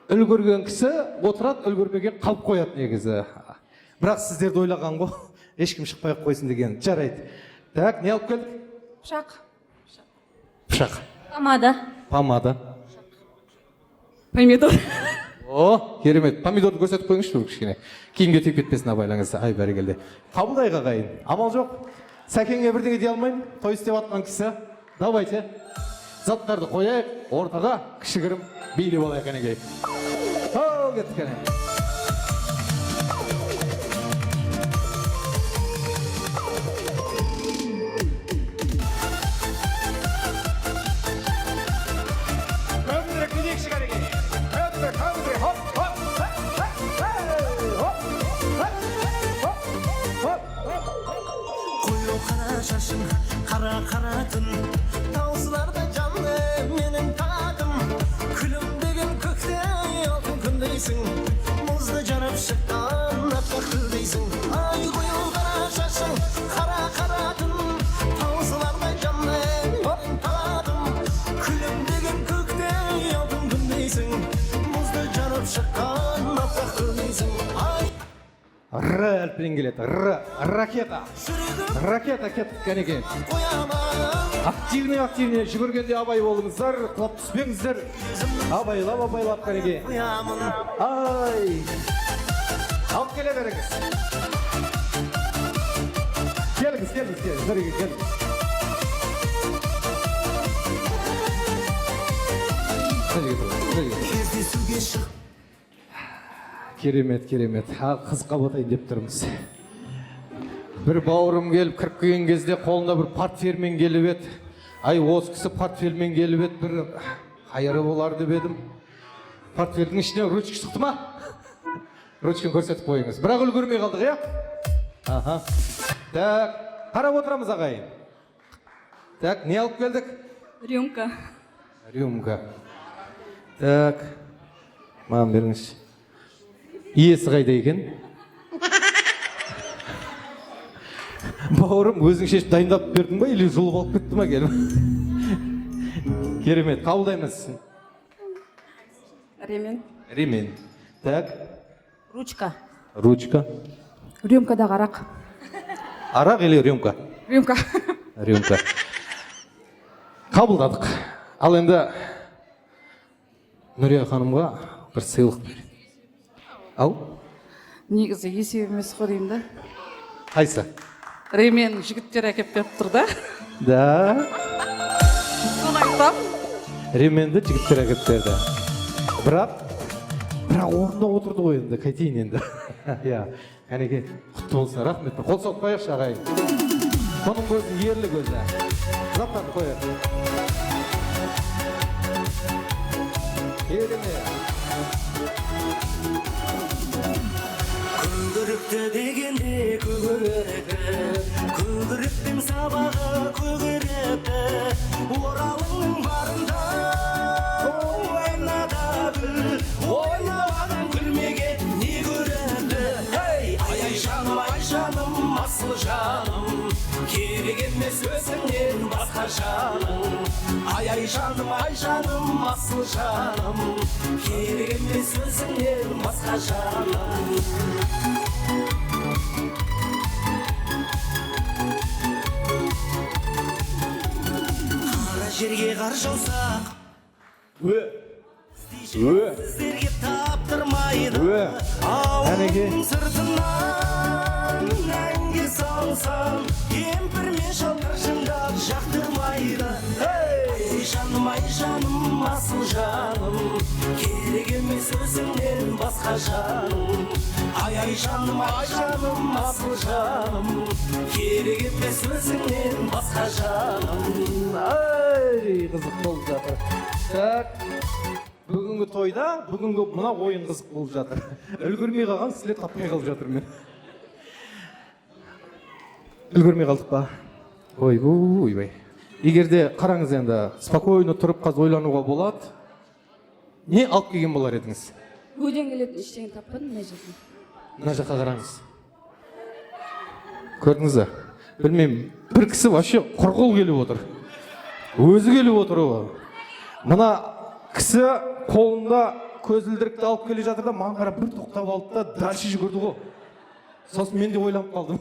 Үлгерген кісі отырады, үлгермеген қалып қояды негізі. Бірақ сіздерді ойлаған ғой, ешкім шықпай қойсын деген. Жарайды. Так, не алып келдік? Пышақ. Помада. Помидор. О, керемет. Помидорды көрсетіп қойыңызшы кішкене. Киімге тиіп кетпесін абайлаңыз. Ай, бәрекелді. Қабылдайық ағайын. Амал жоқ. Сәкеңе бірдеңе дей алмаймын. Той істеп жатқан кісі. Давайте. Заттарды қояйық, ортаға кішігірім билеп алайық әнекей. Ал кеттік әне. Şaşın kara karatın Tavsılarda canlı benim tadım Külüm degen kökte altın kündeysin Muzda canıp şıktan apaklı deysin Ay koyu kara şaşın kara karatın Tavsılarda canlı benim tadım Külüm degen kökte altın kündeysin Muzda canıp şıktan apaklı deysin Ay R әлпінен келеді. Ракета. Ракета кеттік кәнеке. Активный жүгіргенде абай болыңыздар, құлап түспеңіздер. Абайлап кәнеке. Ай. Алып келе беріңіз. Келіңіз. Бірге келіңіз. Керемет. Қызға ботайын деп тұрмыз. Бір бауырым келіп, кіріп келген кезде қолында бір портфельмен келіп еді. Ай, осы кісі портфельмен келіп еді, бір қайыры болар деп едім. Портфельдің ішіне ручка шықты ма? Ручканы көрсетіп қойыңыз. Бірақ үлгермей қалдық, иә? Аха. Так, қарап отырамыз ағайын. Так, не алып келдік? Рюмка. Так, маған беріңіз. Иесі қайда екен? Бауырым, өзің шешіп дайындап бердің ба, или жұлып алып кетті ма келіп? Керемет, қабылдаймыз. Ремен. Так. Ручка. Рюмкадағы арақ. Арақ или рюмка? Рюмка. Қабылдадық. Ал енді Нүрия ханымға бір сыйлық береді. Ау? Негізі есеп емес қой деймін да. Қайсы? Ремен жігіттер әкеп беріп тұр да. Да. Соны айтам. Ременді жігіттер әкеп берді. Бірақ орында отырды ғой енді, қайтейін енді. Я, әнеке, құтты болсын, рахмет. Қол соғып қояқшы ағайын. Соның көзі ерлі көзі. Заттарды қояқ. Керемет. Күгірікті дегенде күгірігі Күгіріктің сабағы күгіріпті Оралыңның барында ойнада біл Ойнағаның күлмеге не көрінді Ай жаным, асыл жаным Керек емес өзіңнен басқа жаным Ай жаным, асыл жаным Керек емес өзіңнен басқа жаным жерге қар жауса сіздерге таптырмайды ауылдың сыртынан әнге салсам кемпір мен шалдар шындап жақтырмайды ай жаным асыл жаным керек емес өзіңнен басқа жаным ай жаным асыл жаным керек емес өзіңнен басқа жаным. Ай, қызық болып жатыр. Так, бүгінгі тойда, бүгінгі мына ойын қызық болып жатыр. Үлгірмей қалған сіле таппай қалып жатыр мен. Үлгірмей қалдық па? Ойбай. Егерде қараңыз енді, спокойно тұрып қазір ойлануға болады. Не алып келген болар едіңіз? Өден келетін ештеңе таппадым мына жерде. Мына жаққа қараңыз. Көрдіңіз бе? Білмеймін, бір кісі вообще құрғыл келіп отыр. Өзі келіп отыр ол. Мына кісі қолында көзілдірікті алып келе жатыр да, маған қарап бір тоқтап алды да, дальше жүгірді ғой. Сосын мен де ойланып қалдым.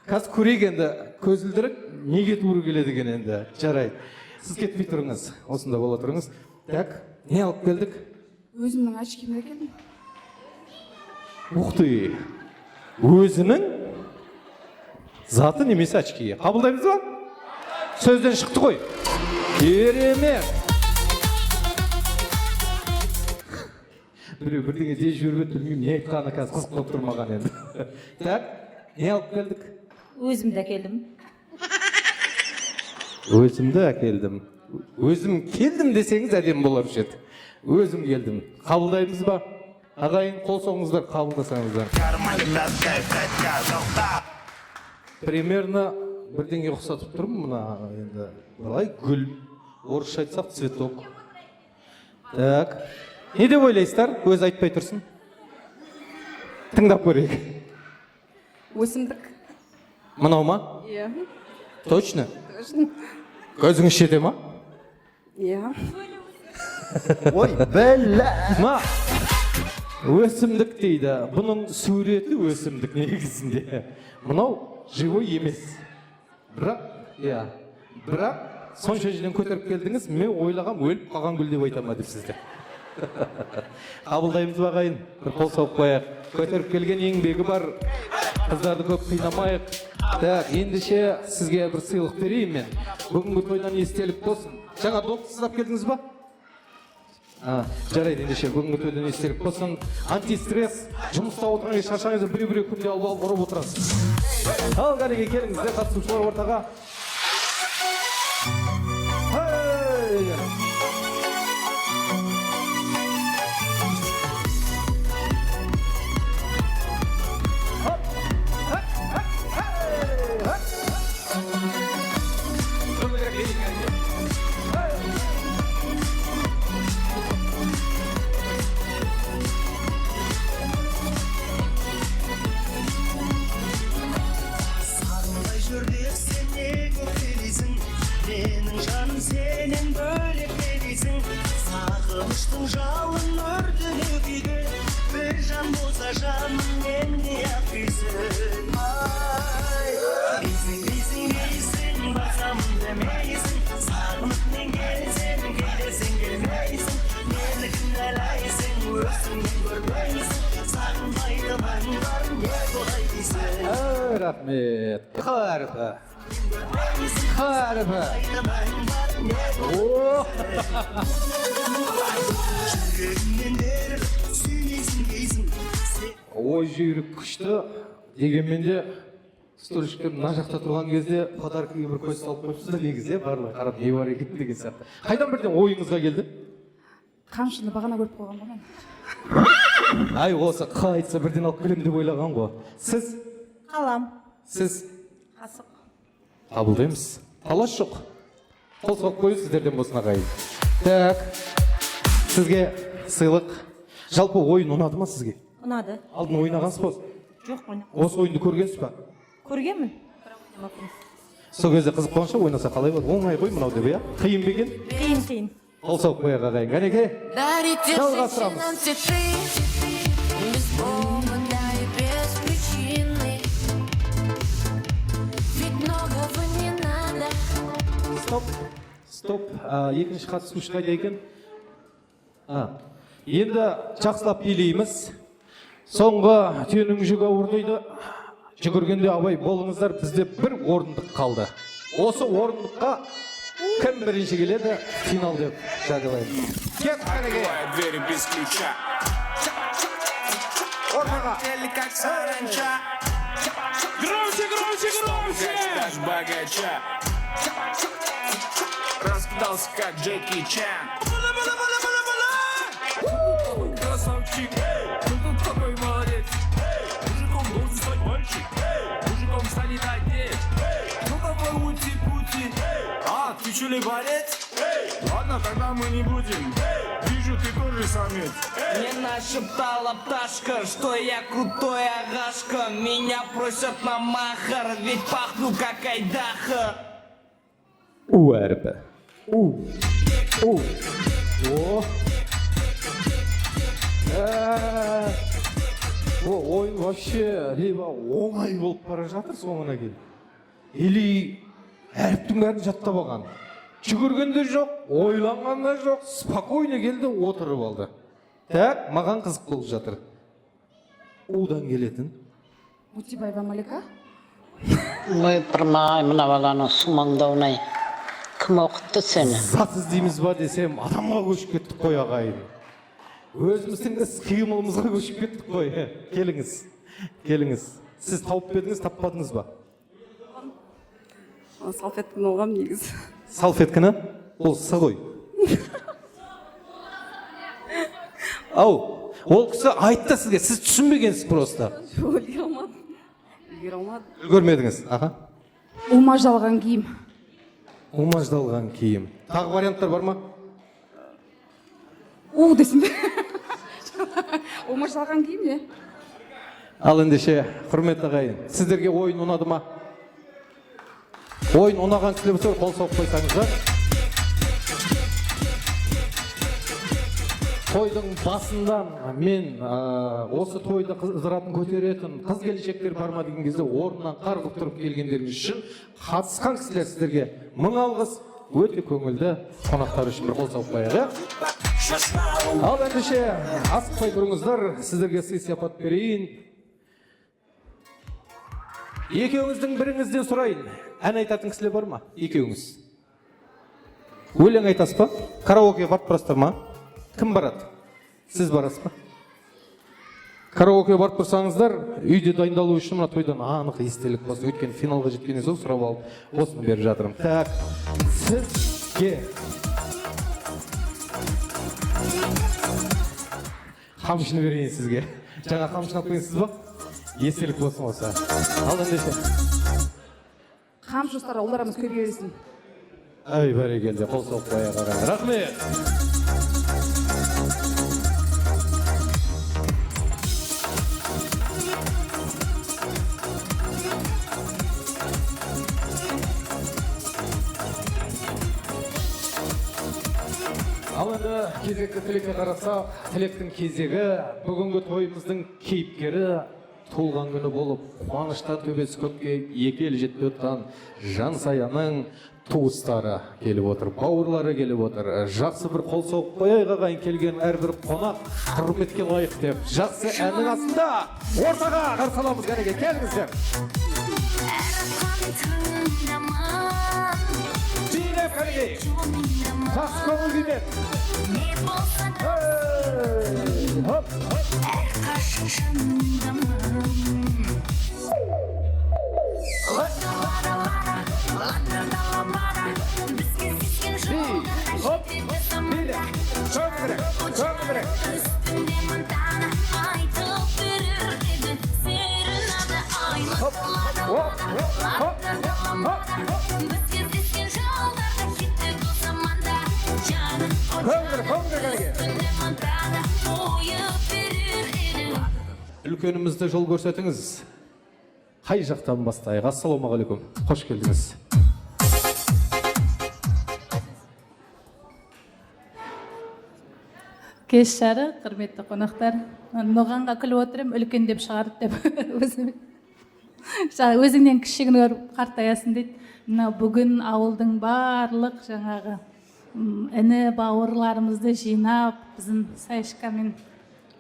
Қазір көрейік енді, көзілдірік неге туыры келеді екен енді, жарайды. Сіз кетпей тұрыңыз, осында бола тұрыңыз. Так, не алып келдік? Өзімнің очкимді келдім. Ух ты! Өзінің заты немесе очки. Қабылдаймыз ба? Сөзден шықты ғой. Керемет! Біреу бірдеңе де жүріп білмеймін, не айтқаны қазір қызық болып тұрмаған енді. Так, не алып келдік? Өзімді әкелдім. Өзімді әкелдім. Өзім келдім десеңіз әдем болар еді. Өзім келдім. Қабылдаймыз ба? Ағайын, қол соғыңыздар, қабылдасаңыздар. Примерно бірдеңе ұқсатып тұрмын мына енді. Былай гүл, орысша айтсақ цветок. Так. Не деп ойлайсыздар? Өзі айтпай тұрсын. Тыңдап көрейік. Өсімдік. Мынау ма? Иә. Точно? Көзіңіз шете ма? Иә. Ой, бәлә! Ма, өсімдік дейді. Бұның суреті өсімдік негізінде. Мынау живой емес. Бірақ, сонша жерден көтеріп келдіңіз, мен ойлағам өліп қалған гүл деп айтама деп сізді. Қабылдаймыз ба ағайын? Бір қол соғып қояйық. Көтеріп келген еңбегі бар. Қыздарды көп қинамайық. Так, ендеше сізге бір сыйлық берейін мен. Бүгінгі тойдан естелік болсын. Жаңа допты сыздап келдіңіз ба? Жарайды, ендеше бүгінгі тойдан естелік болсын. Антистресс, жұмыста отырған шаршаңызды бір-бір күнде алып ұрып отырасыз. Ал кәдеге келіңіздер, қатысушылар ортаға. Сағыныштың жалын өртіне күйді, бір жан болса жаным менде-ақ күйсін. Бейсің, басам демейсің, сағынып мен келсем, келесің келмейсің, мені кінәлайсың, өзіңнен көрмейсің, сағынбайды маңдар не болай дейсің. Рахмет. Қарпы. Ой, жүйрік күшті. Дегенмен де стульшіктер мына жақта тұрған кезде подаркаға бір көз салып қойыпсыздар негізі, барлығы қарап не бар екен деген сияқты. Қайдан бірден ойыңызға келді? Қамшыны бағана көріп қойған ба мен? Ай, осы қайтса бірден алып келем деп ойлаған ғой. Сіз? Қалам. Сіз? Қасық. Қабылдаймыз. Талас жоқ. Қол соғып қою сіздерден болсын ағайын. Так, сізге сыйлық. Жалпы ойын ұнады ма сізге? Ұнады. Алдын ойнағансыз ба? Жоқ, ойнағанмын. Осы ойынды көргенсіз ба? Көргенмін. Сол кезде қызық болғанша ойнаса қалай болады? Оңай ғой мынау деп, иә? Қиын ба екен? Қиын. Қол соғып қояйық ағайын. Кәнеке, жалғастырамыз. топ. Екінші қатысушы қайда екен? Енді жақсылап билейміз. Соңғы түйенің жүгі ауыр дейді. Жүгіргенде абай болыңыздар, бізде бір орындық қалды. Осы орындыққа кім бірінші келеді? Финал деп жариялаймыз. Кет қареге! Двери без ключа. Ортаға! Громче! Стаж богача. Раскидался как Джеки Чан. Красавчик, ну тут такой молодец. Мужиком должен стать мальчик, мужиком станет одеть. Ну какой ути-пути, ты что ли борец? Ладно, тогда мы не будем, вижу, ты тоже самец. Мне нашептала пташка, что я крутой агашка. Меня просят на махар, ведь пахну как айдаха. әріпі. Ойын вообще либо оңай болып бара жатыр соңына келіп. Или әріптің бәрін жаттап алған. Жүгіргенде жоқ, ойланғанда жоқ, спокойно келді, отырып алды. Так, маған қызық болып жатыр. Удан келетін. Мутибаева Малика. Ой, пырмай, мына баланың сумаңдауын-ай. Кім оқытты сені? Зат іздейміз ба десем, адамға көшіп кеттік қой ағайын. Өзіміздің іс қимылымызға көшіп кеттік қой. Келіңіз. Сіз тауып бердіңіз, таппадыңыз ба? Салфетканы оғам негіз. Салфетканы? Ол сы ғой. Ау, ол кісі айтты сізге, сіз түсінбегенсіз просто. Үлгер алмады. Үлгермедіңіз, Умаждалған киім. Умаждалған киім. Тағы варианттар бар ма? Десін бе? Умаждалған киім, не? Ал ендеше, құрметті ағайын, сіздерге ойын ұнады ма? Ойын ұнаған кісілер болса, қол соғып қойсаңыздар. Тойдың басындан мен осы тойды қыздыратын көтеретін қыз келіншектер бар ма деген кезде орнынан қарғып тұрып келгендеріңіз үшін қатысқан кісілер сіздерге мың алғыс, өте көңілді қонақтар үшін бір қол соғып қояйық. Ал ендеше асықпай тұрыңыздар, сіздерге сый сияпат берейін. Екеуіңіздің біріңізден сұрайын, ән айтатын кісілер бар ма? Екеуіңіз. Өлең айтасыз ба? Караоке барып тұрасыздар ма? Кім барады? Сіз барасыз ба? Караоке барып тұрсаңыздар, үйде дайындалу үшін мына тойдан анық естелік болсын. Өткен финалға жеткеннен соң сұрап алып, осыны беріп жатырмын. Так, сізге қамшыны берейін сізге. Жаңа қамшыны алып қойыңсыз ба? Естелік болсын осы. Ал ендеше. Қамшы ұстара, оларымыз көбейе берсін. Ай, бәрекелді, қол соғып қояйық ағайын. Рахмет. Ал енді кезекті тілекке қарасақ, тілектің кезегі бүгінгі тойымыздың кейіпкері туылған күні болып, қуаныштан төбесі көкке екі елі жетпей отқан Жансаяның туыстары келіп отыр, бауырлары келіп отыр. Жақсы бір қол соғып қояйық ағайын, келген әрбір қонақ құрметке лайық деп. Жақсы әннің астында ортаға қарсы аламыз, кәніге келіңіздер. Билеп кәніге, жақсы көңіл күйден. Үлкенімізді жол көрсетіңіз. Қай жақтан бастайық? Ассалаумағалейкум. Қош келдіңіз. Кеш жары, құрметті қонақтар. Ноғанға күліп отырым, үлкен деп шығарды деп өзіңнен кішігін көріп қартаясын дейді. Бүгін ауылдың барлық жаңағы іні бауырларымызды жинап біздің Саишка мен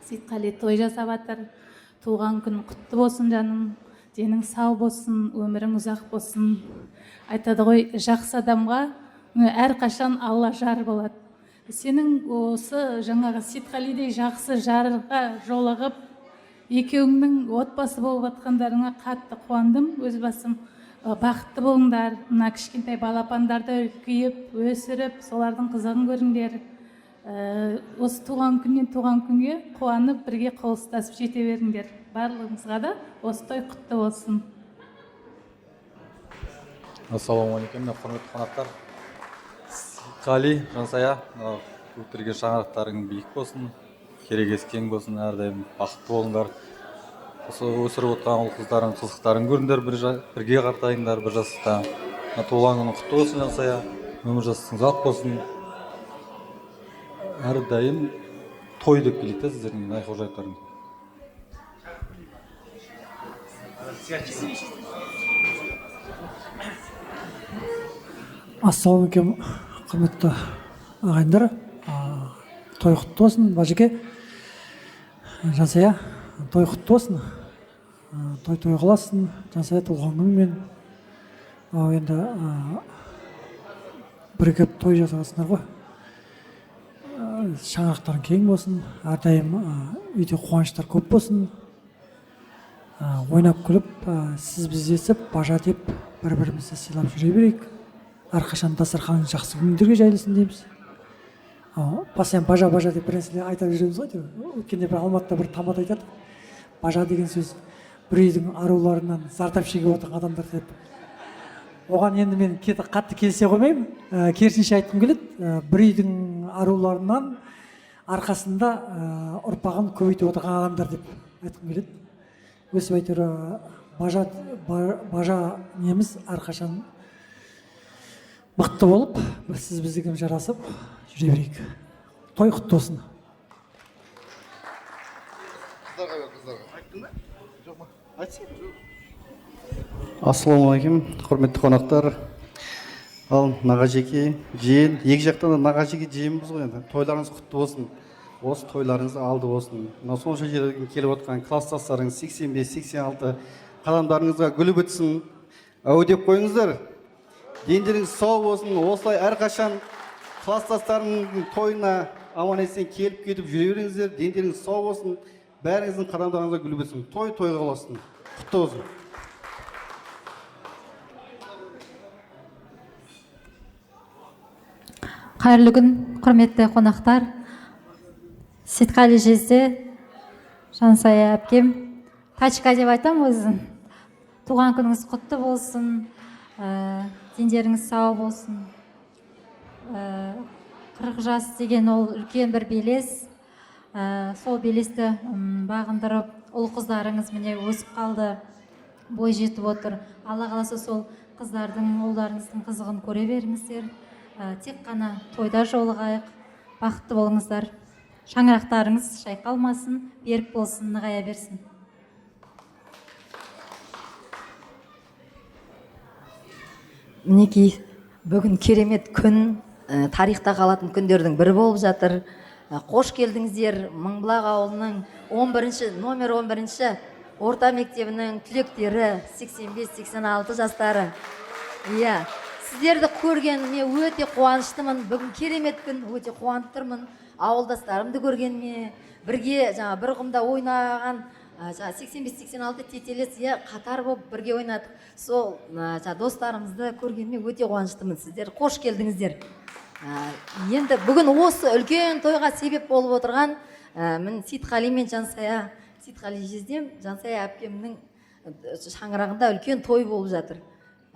Сейтқали той жасап жатыр. Туған күн құтты болсын жаным, денің сау болсын, өмірің ұзақ болсын. Айтады ғой, жақсы адамға әрқашан Алла жар болады. Сенің осы жаңағы Сейтқалидей жақсы жарға жолығып, екеуіңнің отбасы болып жатқандарыңа қатты қуандым. Өз басым бақытты болыңдар, мына кішкентай балапандарды үлкейіп, өсіріп, солардың қызығын көріңдер. Осы туған күннен туған күнге қуанып, бірге қол ұстасып жете беріңдер. Барлығыңызға да осы той құтты болсын. Ассалаумағалейкум, құрметті қонақтар. Сейтқали, Жансая, көтерген шаңырақтарың биік болсын, керегесі кең болсын, әрдайым бақытты болыңдар. Осы өсіріп отырған ұл қыздарың, қызықтарын көріңдер, бірге қартайыңдар, бір жастықта. Туған күнің құтты болсын, Жансая, өмір жастығың ұзақ болсын. Әрдайым той деп келеді сіздердің Найқожайықтарың. Ассалаумағалейкум, құрметті ағайындар. Той құтты болсын, Бажеке. Жансая, той құтты болсын. Той қыласын, Жансая туған күнмен. Енді бірігіп той жасағасыңдар ғой. Шаңырақтарың кең болсын, әрдайым үйде қуаныштар көп болсын. Ойнап күліп, сіз біздесіп, бажа деп бір-бірімізді сыйлап жүре берейік. Әрқашан дастархан жақсы күндерге жайылсын дейміз. Постоянно бажа деп бір нәрселер айтып жүреміз ғой. Өткенде бір Алматыда бір тамада айтады. Бажа деген сөз бір үйдің аруларынан зардап шегіп отырған адамдар деп. Оған енді мен қатты келісе қоймаймын. Керісінше айтқым келеді. Бір үйдің аруларынан арқасында ұрпағын көбейтіп отырған адамдар деп айтқым келеді. Өсіп әйтеуір бажа неміз әрқашан мықты болып, сіз біздігім жарасып жүре берейік. Той құтты болсын. Ассалаумағалейкум, құрметті қонақтар. Ал нағажеке, жиен, екі жақтан да нағажеке жиенбіз ғой енді. Тойларыңыз құтты болсын. Осы тойларыңыз алды болсын. Сонша жерден келіп отқан класстастарыңыз 85-86 қадамдарыңызға гүлі бітсін. Әу деп қойыңыздар. Дендеріңіз сау болсын. Осылай әрқашан класстастарыңыздың тойына аман-есен келіп кетіп жүре беріңіздер. Дендеріңіз сау болсын. Бәріңіздің қадамдарыңызға гүлі бітсін. Тойға қаласын. Құтты болсын. Қайырлы күн, құрметті қонақтар. Сейтқали жезде, Жансая әпкем, Тачка деп айтам өзін. Туған күніңіз құтты болсын, дендеріңіз сау болсын. 40 жас деген ол үлкен бір белес. Сол белесті бағындырып, ұл қыздарыңыз міне өсіп қалды, бой жетіп отыр. Алла қаласа сол қыздардың, ұлдарыңыздың қызығын көре беріңіздер. Тек қана тойда жолығайық, бақытты болыңыздар. Шаңырақтарыңыз шайқалмасын, берік болсын, нығая берсін. Мінекей, бүгін керемет күн, тарихта қалатын күндердің бірі болып жатыр. Қош келдіңіздер Мыңбұлақ ауылының номер 11-ші орта мектебінің түлектері, 85-86 жастары. Сіздерді көргеніме өте қуаныштымын. Бүгін керемет күн, өте қуанып тұрмын. Ауылдастарымды көргеніме, бірге бір құмда ойнаған 85-86 тетелес қатар болып бірге ойнадық. Сол достарымызды көргеніме өте қуаныштымын. Сіздер қош келдіңіздер. Енді бүгін осы үлкен тойға себеп болып отырған Сейтқали мен Жансая. Сейтқали жездем, Жансая әпкемнің шаңырағында үлкен той болып жатыр.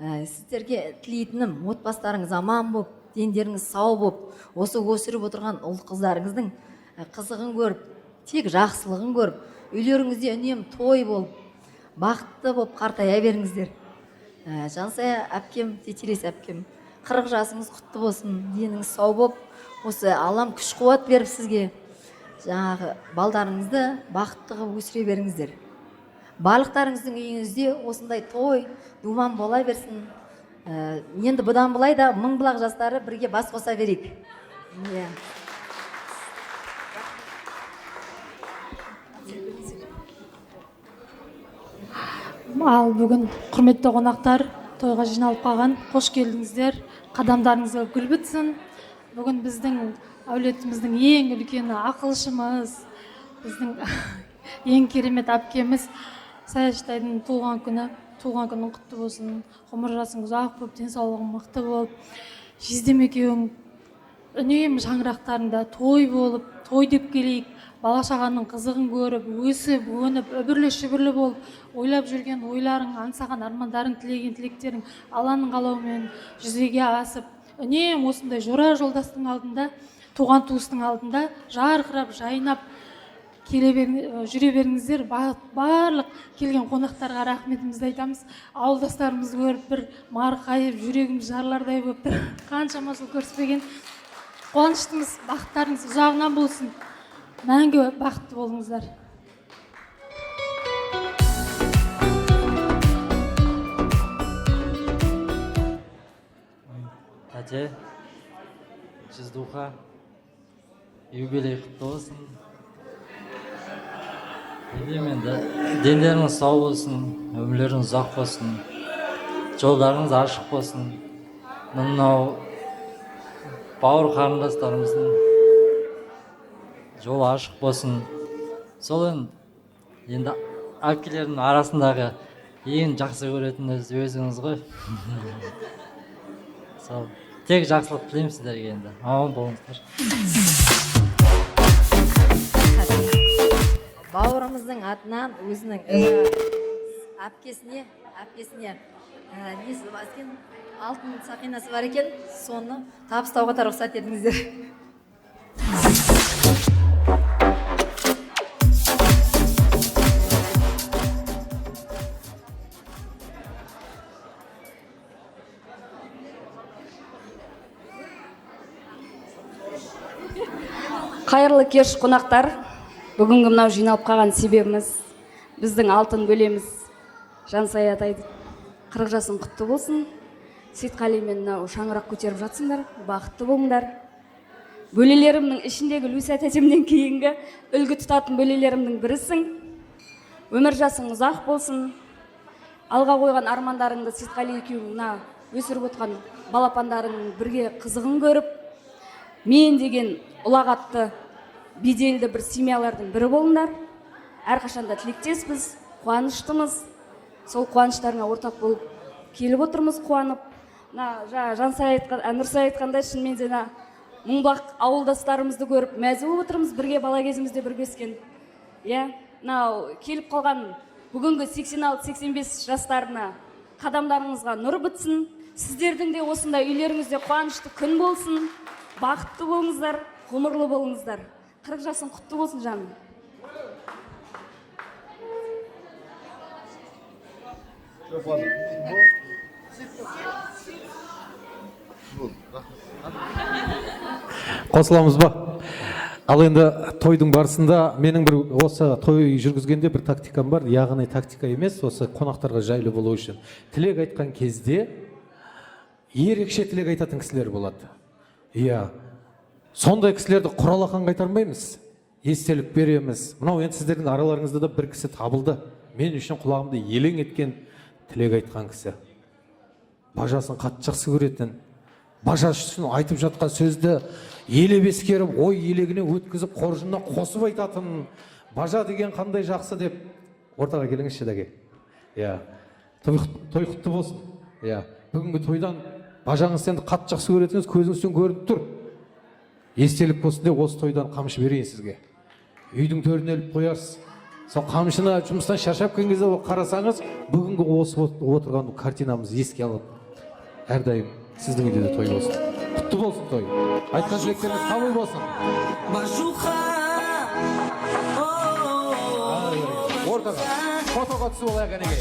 Сіздерге тілейтінім, отбасыларыңыз аман болып, дендеріңіз сау болып, осы өсіріп отырған ұл қыздарыңыздың қызығын көріп, тек жақсылығын көріп, үйлеріңізде үнем той болып, бақытты болып қартая беріңіздер. Жансая әпкем, тетелес әпкем, 40 жасыңыз құтты болсын, деніңіз сау болып, осы Аллам күш қуат беріп сізге, жаңағы балдарыңызды бақытты қылып өсіре беріңіздер. Барлықтарыңыздың үйіңізде осындай той, думан бола берсін. Енді бұдан былай да Мыңбұлақ жастары бірге бас қоса берейік. Ал бүгін құрметті қонақтар, тойға жиналып қалған, қош келдіңіздер. Қадамдарыңызға гүл бітсін. Бүгін біздің әулетіміздің ең үлкені ақылшымыз, біздің ең керемет әпкеміз Саяштайдың туған күнің құтты болсын. Ғұмыр жасың ұзақ болып, денсаулығың мықты болып, жездем екеуің үнемі шаңырақтарында той болып, той деп келейік, бала шағаның қызығын көріп, өсіп, өніп, үбірлі-шүбірлі болып, ойлап жүрген ойларың, аңсаған армандарың, тілеген тілектерің Алланың қалауымен жүзеге асып, үнемі осындай жора жолдастың алдында, туған туыстың алдында жарқырап, жайнап жүре беріңіздер. Барлық келген қонақтарға рахметімізді айтамыз. Ауылдастарымызды көріп бір марқайып, жүрегіміз жарылардай болып тұр. Қаншама жыл көріспеген. Қуаныштымыз, бақыттарыңыз ұзағынан болсын. Мәңгі бақытты болыңыздар. Тәте, жүздуға юбилей құтты болсын. Дендеріңіз сау болсын, өмірлеріңіз ұзақ болсын, жолдарыңыз ашық болсын. Мынау бауыр қарындастарымыздың жолы ашық болсын. Сол енді әпкелердің арасындағы ең жақсы көретін өзіңіз ғой. Сол тек жақсылық тілеймін сіздерге енді. Аман болыңыздар. Бауырымыздың атынан өзінің әпкесіне несі бар екен, алтын сақинасы бар екен, соны табыстауға да рұқсат етіңіздер. Қайырлы кеш қонақтар. Бүгінгі мынау жиналып қалған себебіміз біздің алтын бөлеміз Жансая атайды. 40 жасың құтты болсын. Сейтқалимен мынау шаңырақ көтеріп жатсыңдар, бақытты болыңдар. Бөлелерімнің ішіндегі Люся тәтемнен кейінгі үлгі тұтатын бөлелерімнің бірісің. Өмір жасың ұзақ болсын. Алға қойған армандарыңды Сейтқали екеуің өсіріп отқан балапандарың бірге қызығын көріп, мен деген ұлағатты беделді бір семьялардың бірі болыңдар. Әрқашанда тілектеспіз, қуаныштымыз. Сол қуаныштарыңа ортақ болып келіп отырмыз, қуанып. Нұрсая айтқандай, шынымен де Мыңбұлақ ауылдастарымызды көріп мәз болып отырмыз, бірге бала кезімізде бірге өскен. Келіп қалған бүгінгі 86-85 жастарына қадамдарыңызға нұр бітсін. Сіздердің де осындай үйлеріңізде қуанышты күн болсын. Бақытты болыңыздар, ғұмырлы болыңыздар. 40 жасың құтты болсын жаным. Қосыламыз ба? Ал енді тойдың барысында менің бір осы той жүргізгенде бір тактикам бар. Яғни тактика емес, осы қонақтарға жайлы болу үшін. Тілек айтқан кезде ерекше тілек айтатын кісілер болады. Сондай кісілерді құралақан қайтармаймыз, естелік береміз. Мынау енді сіздердің араларыңызда да бір кісі табылды. Мен үшін құлағымды елең еткен тілек айтқан кісі. Бажасын қатты жақсы көретін, бажас үшін айтып жатқан сөзді елеп ескеріп, ой елегіне өткізіп, қоржынына қосып айтатын. Бажа деген қандай жақсы деп ортаға келіңізші дәке. Той құтты болсын. Бүгінгі тойдан бажаңыз сенді қатты жақсы көретіңіз, көзіңізден көрініп тұр. Естелік болсын деп осы тойдан қамшы берейін сізге. Үйдің төріне іліп қоярсыз. Сол қамшыны жұмыстан шаршап келген кезде қарасаңыз, бүгінгі осы отырған картинамыз еске алып, әрдайым сіздің үйде де той болсын. Құтты болсын той. Айтқан тілектеріңіз қабыл болсын. Ортаға фотоға түсіп алайық әнеге.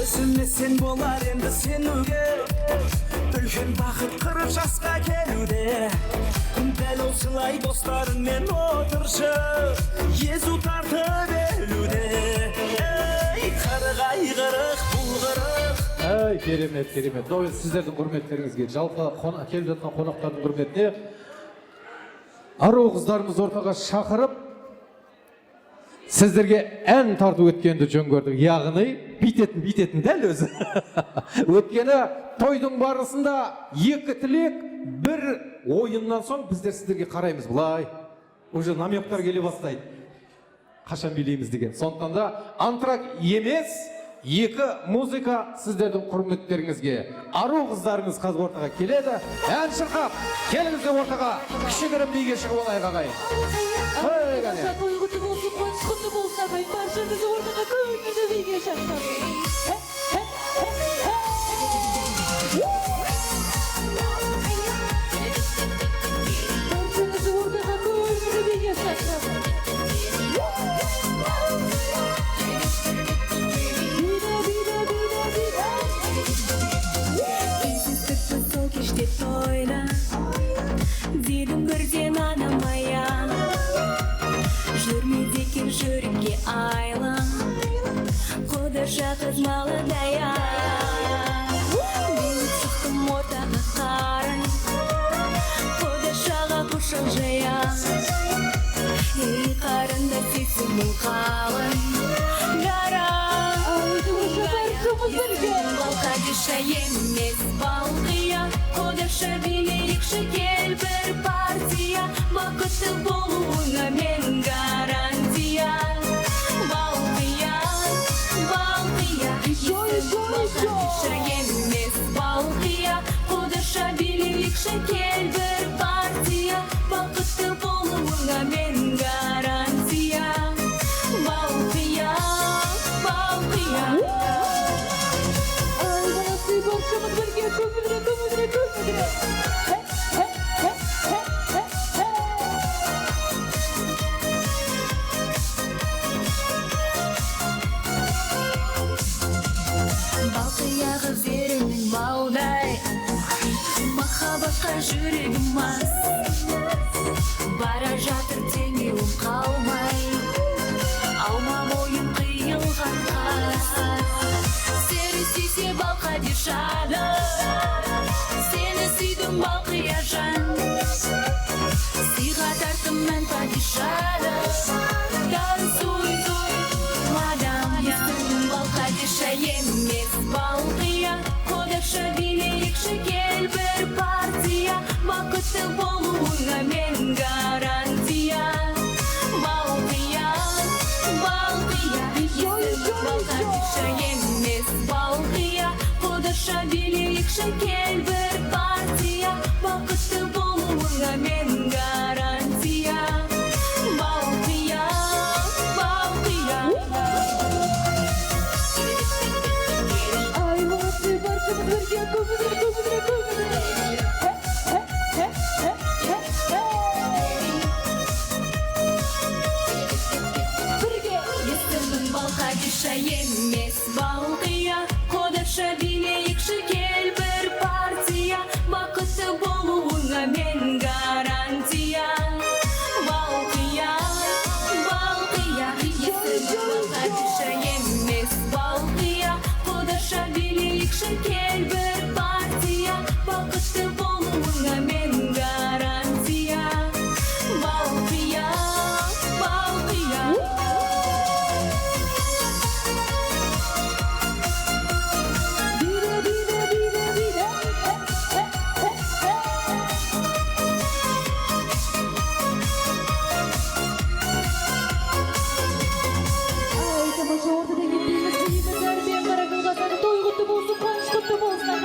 Өзімесен болар енді сенуге, үлкен бақыт 40 жасқа келуде. Дәл осылай достарыңмен отыршы, езу тартып елуде. Ей, қырық айғырық бұл қырық. Ай, керемет, керемет. Дойын сіздердің құрметтеріңізге, жалпы келіп жатқан қонақтардың құрметіне ару қыздарымыз ортаға шақырып, сіздерге ән тарту өткенді жөн көрдік. Яғни, битетін дәл өзі. Өткені тойдың барысында екі тілек, бір ойыннан соң біздер сіздерге қараймыз. Бұлай, уже намектар келе бастайды. Қашан билейміз деген. Сондықтан да антрак емес, екі музыка сіздердің құрметтеріңізге. Ару қыздарыңыз қазір ортаға келеді. Ән шырқап, келіңіздер ортаға. Кішігірім биге шығып олайға қайын. Той құтты болсын, қуаныш құтты болсын ағайын. Баршаңызды ортаға көңілді биге шақырамын. Баршаңызды ортаға көңілді биге шақырамын. Сол кеште тойда дедім бірден анамая, жүрмейді екен жүрекке айла, қодырша қыз молодая. Мен шықтым ортаға қарай, қодыршаға құшақ жая. Ей қарында сесімнің қалай Балқадиша емес балқия, қодырша билейікші кел бір партия, бақытты болуыңа мен гарантия. Балқия, балқия, балқадиша емес балқия, қодырша билейікші кел бір партия, бақытты болуыңа мен гарантия. Балқия, балқия. Баршамыз бірге көмілдіре. Балқия қызерінің балдай, махаббатқа жүрегім мас. Бара жатыр теңеуім қалмай, алма бойым қиылған қас. Сені сүйсе Балқадишаны, сені сүйдім балқия жан. Сыйға тарттым мен падишаны, танцуй, мадам я. Балқадиша емес балқия, қодырша билейікші кел бір партия, бақытты болуыңа мен гарантия. Балқия, балқия, Балқадиша емес балқия, қодырша билейікші кел бір партия, бақытты болуыңа мен гарантия. Балқия, балқия. Ай, молодцы, баршамыз бірге көмілдіре. Есімім Балқадиша емес балқия, қодырша билейікші кел бір партия, бақытты болуыңа мен гарантия. Балқия, балқия, есімім Балқадиша емес балқия, қодырша билейікші кел бір партия, бақытты болуыңа мен гарантия. Балқия, балқия. Ай, тамаша ортада кеттіңіз, тәрбие қарағылға сәні той құтты болсын, қуаныш құтты болсын.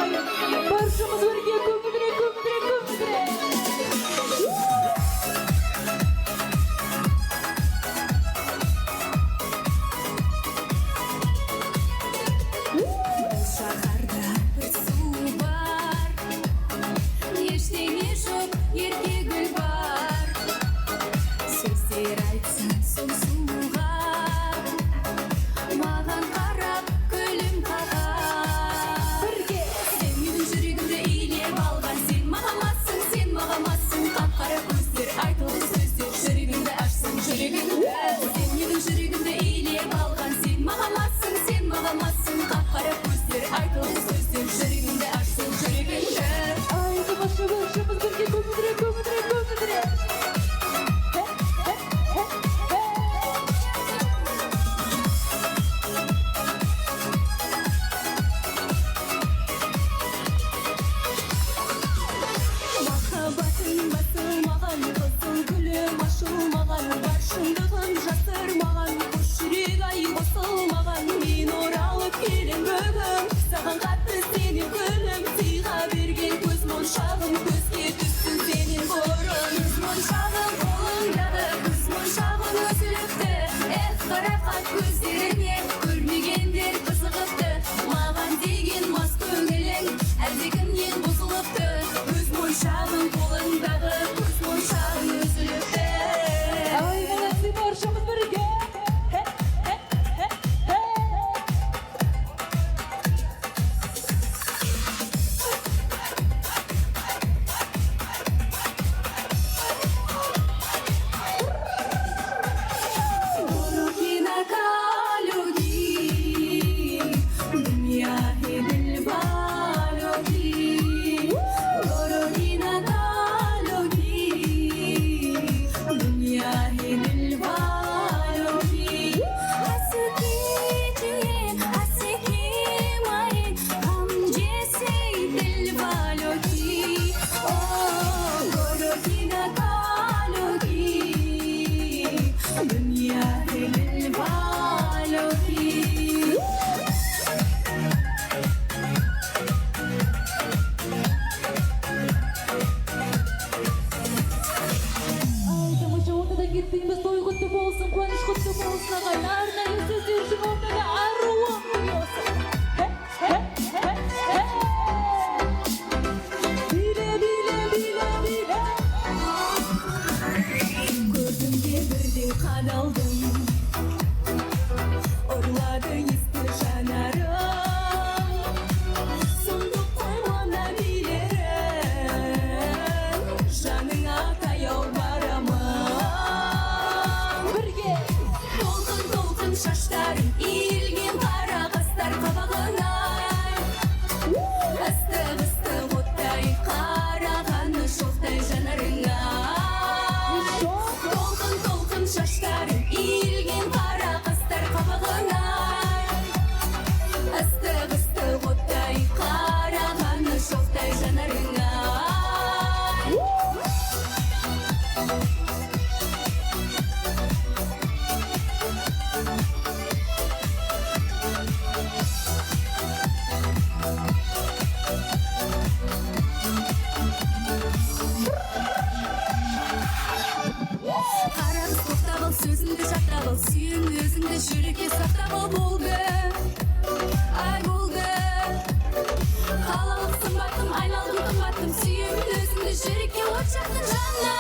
жақтың жанына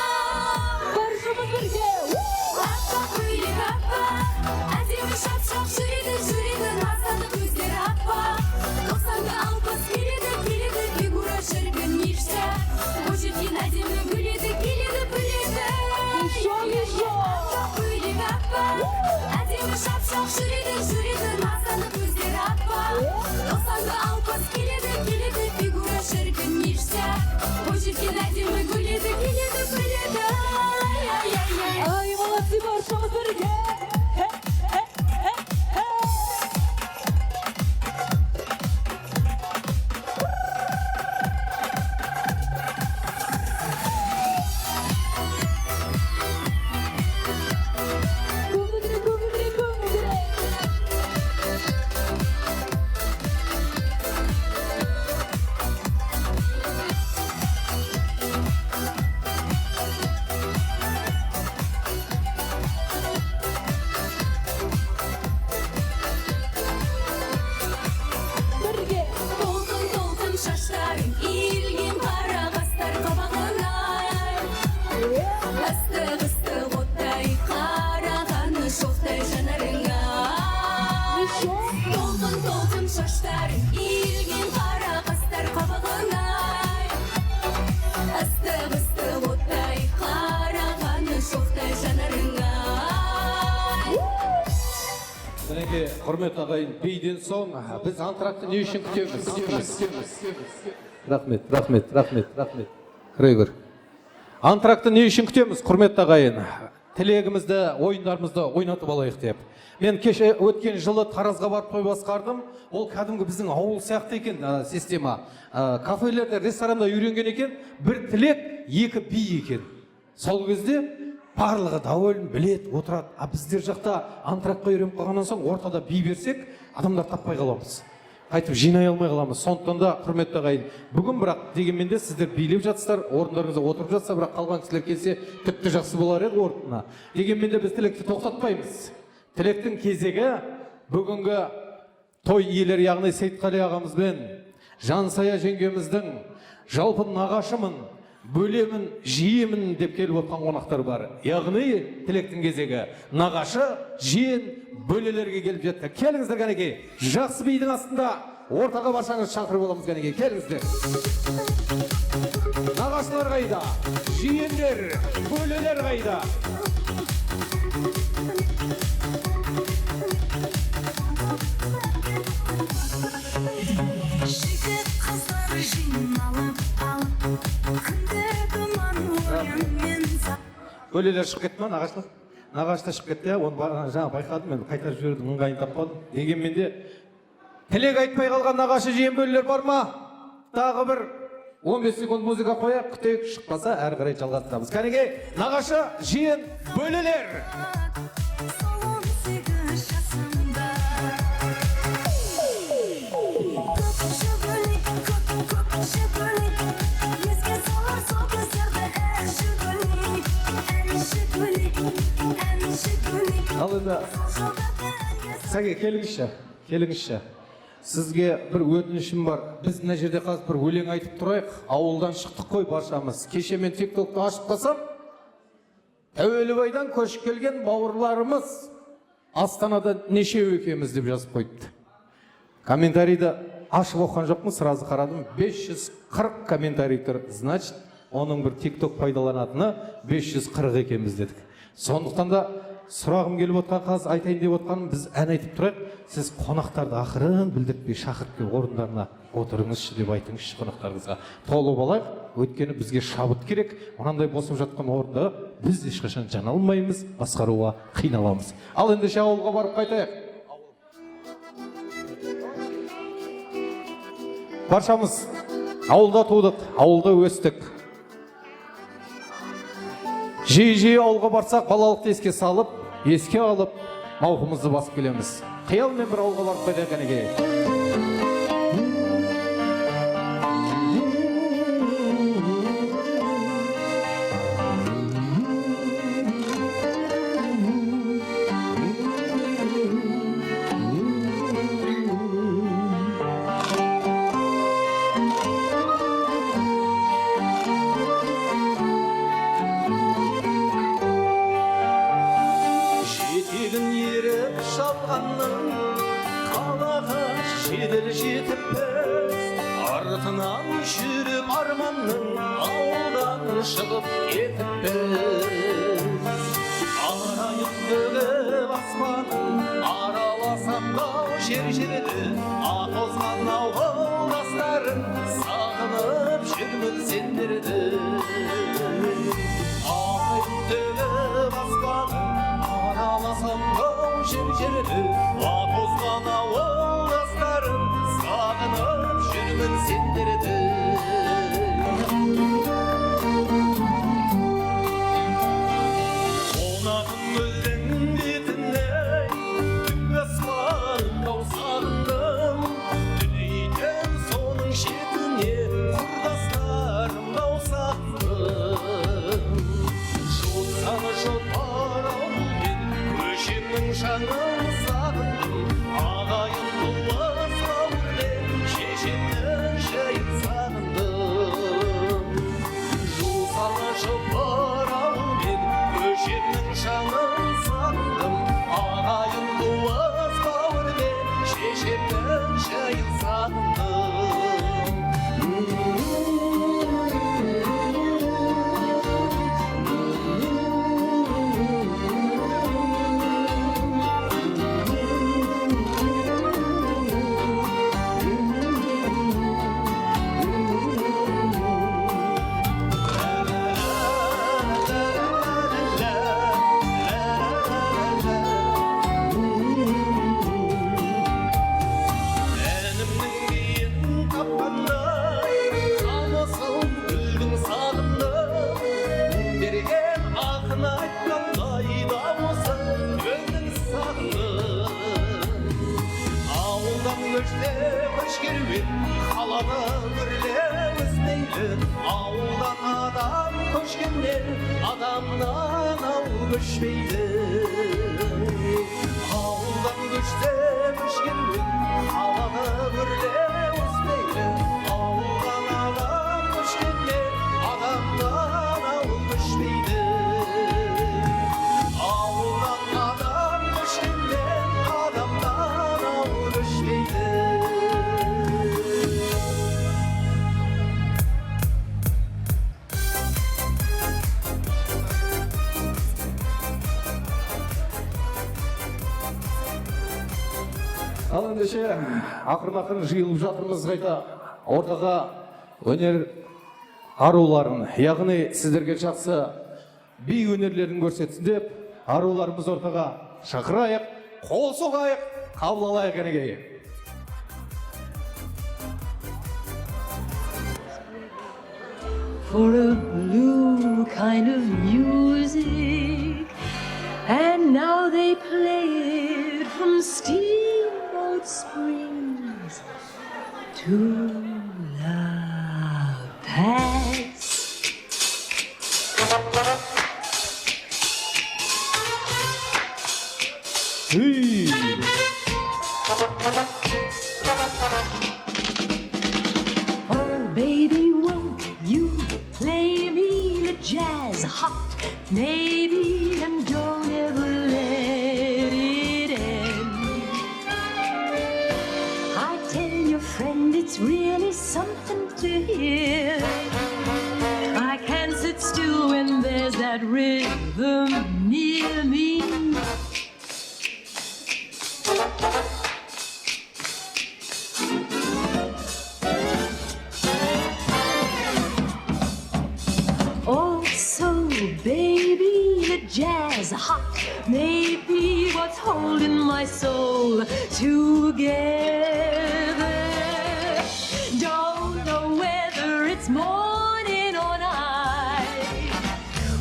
баршамыз бірге аппақ көйлек аппақ әдемі шапшақ жүреді назды көздері аппақ 90-ды алпыс келеді фигура шіркін ешті бойжеткен әдемі гүледі біледі аппақ көйлек аппақ әдемі шапшақ жүреді назды көздері аппақ 90-ды алпыс келеді фигура шіркін ешті бойжеткен әдемі гүледі біледі ай молодцы баршамыз бірге толқын шаштарың иілген қара қастар қабағына ыстық оттай қарағаны шоқтай жанарыңа толқын шаштарың иілген қара қастар қабағына ыстық оттай қарағаны шоқтай жанарыңа Мінекей, құрметті ағайын, биден соң біз антракты не үшін күтеміз? Рахмет. Кіре көр. Антракты не үшін күтеміз, құрметті ағайын? Тілегімізді, ойындарымызды ойнатып алайық деп. Мен кеше өткен жылы Таразға барып той басқардым. Ол кәдімгі біздің ауыл сияқты екен система. Кафелерде, ресторанда үйренген екен, бір тілек, екі би екен. Сол кезде барлығы доволен білет, отырады. А біздер жақта антракқа үйреніп қалғаннан соң ортада би берсек, адамдар таппай қаламыз. Қайтып жинай алмай қаламыз. Сондықтан да құрметті ағайын, бүгін бірақ дегенмен де сіздер билеп жатсыздар, орындарыңызда отырып жатса, бірақ қалған кісілер келсе тіпті жақсы болар еді орнына. Дегенмен де біз тілекті тоқтатпаймыз. Тілектің кезегі бүгінгі той иелері, яғни Сейтқали ағамызбен Жансая жеңгеміздің жалпы нағашымын, бөлемін, жиемін деп келіп отқан қонақтар бар. Яғни тілектің кезегі нағашы, жиен, бөлелерге келіп жетті. Келіңіздер кәнекей, жақсы бидің астында ортаға барсаңыз шақырып оламыз кәнекей. Келіңіздер. Нағашылар қайда? Жиендер, бөлелер қайда? Жігіт қыздар жиналып алып күнде думан ойымен Бөлелер шығып кетті ма, нағашылар? Нағашта шығып кетті, оны жаңа байқадым, мен қайтарып жібердім, ыңғайын таппадым. Дегенмен де тілек айтпай қалған нағашы жиен бөлелер бар ма? Тағы бір 15 секунд музыка қояйық, күтейік, шықпаса әрі қарай жалғастырамыз. Кәнекей, нағашы жиен бөлелер. Ал енді Сәке, келіңізші. Сізге бір өтінішім бар. Біз мына жерде қазір бір өлең айтып тұрайық. Ауылдан шықтық қой баршамыз. Кеше мен тиктокты ашып қалсам, Әуелібайдан көшіп келген бауырларымыз Астанада нешеу екенбіз деп жазып қойыпты. Комментарийді ашып оққан жоқпын, сразу қарадым. 540 комментарий тұр. Значит, оның бір тикток пайдаланатыны 540 екенбіз дедік. Сондықтан да сұрағым келіп отқан, қазір айтайын деп отқаным, біз ән айтып тұрайық. Сіз қонақтарды ақырын білдіртпей шақырып келіп орындарына отырыңызшы деп айтыңызшы қонақтарыңызға. Толып алайық, өйткені бізге шабыт керек. Мынандай босып жатқан орында біз ешқашан жана алмаймыз, басқаруға қиналамыз. Ал ендеше ауылға барып қайтайық. Баршамыз ауылда тудық, ауылда өстік. Жиі ауылға барсақ, балалықты еске салып, еске алып, мауқымызды басып келеміз. Қиялмен бір ауылға барып қайтайық кәнекей. артынан жүріп арманның аудан шығып кетіппіз. Арайып бөгіп аспанын араласам дау жер-жерді, атозған ауылдастарым сағынып жүрмін сендерді. Арайып бөгіп аспанын араласам дау жер-жерді, атозған ауылдастарым сағынып жүрмін сендерді. Қонағым гүлдің бетіне түнгі аспанды сағындым, дүниеден соның шетіне құрдастарымды сағындым. Жусаны жұпар мен көшемнің шаңын сағындым, ағайын туыс бауырмен шешемнің шайын сағындым. Жусаны жұпар мен көшемнің шаңын сағындым, ағайын туыс бауырмен шешемнің шайын ауылдан адам көшкеннен адамнан ау көшпейді. Ауылдан көшсе көшкеннен қаланы көрле өспейді. Ауылдан адам көшкеннен адамнан ау көшпейді. Ауылдан адам көшкеннен адамнан ау көшпейді. Ал ендеше ақырын-ақырын жиылып жатырмыз қайта ортаға өнер аруларын, яғни сіздерге жақсы би өнерлерін көрсетсін деп аруларымыз ортаға шақырайық, қол соғайық, қабыл алайық кәнекей. For a blue kind of music, and now they play it from Steamboat Springs to La Paz. Oh baby, won't you play me the jazz hot, maybe, and don't ever let it end. I tell your friend it's really something to hear. I can't sit still when there's that rhythm near me. Oh, so baby, the jazz hot may be what's holding my soul together. Don't know whether it's morning or night,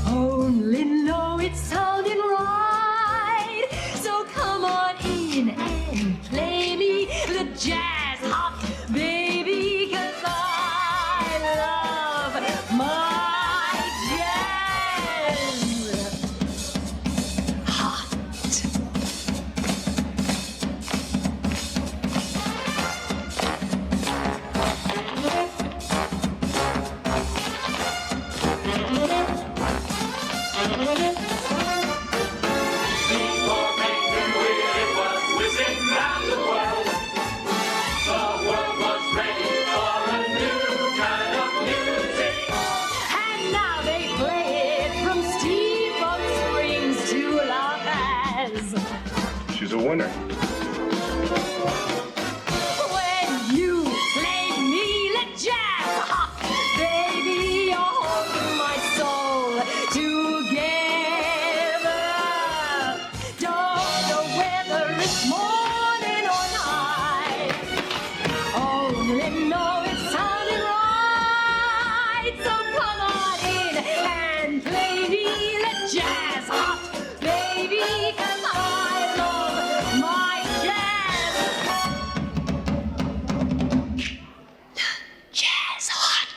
only know it's sounding right. So come on in and play me the jazz hot, baby, 'cause I love my jazz hot. When you play me like jazz, baby, you're holding my soul together. Don't know whether it's morning or night, only know it's sounding right. So come on in and play me like jazz, baby, 'cause I love my jazz. Jazz hot.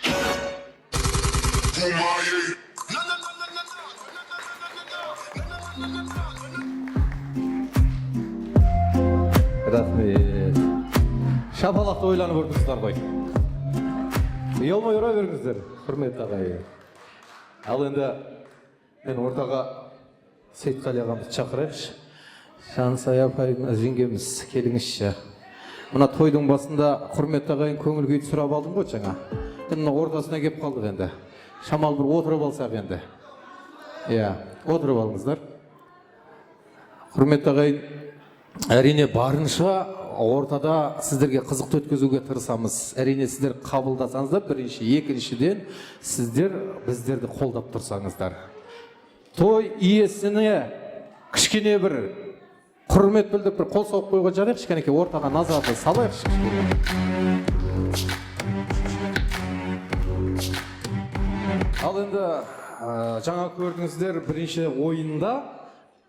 Рахмет. Шапалақты ойланып отырсыздар ғой. Ұялмай ұра беріңіздер, құрметті ағайын. Ал енді мен ортаға Сейтқали ағамызды шақырайықшы. Жансая апайымыз, жеңгеміз, келіңізші. Мына тойдың басында құрметті ағайын көңіл күйді сұрап алдым ғой жаңа. Мына ортасына келіп қалдық енді. Шамал бір отырып алсақ енді. Иә, отырып алыңыздар. Құрметті ағайын, әрине барынша ортада сіздерге қызықты өткізуге тырысамыз. Әрине сіздер қабылдасаңыздар, бірінші, екіншіден сіздер біздерді қолдап тұрсаңыздар. Той иесіне кішкене бір құрмет білдіріп бір қол соғып қойға жарайық, кішкене ортаға назарды салайықшы. Ал енді жаңа көрдіңіздер, бірінші ойында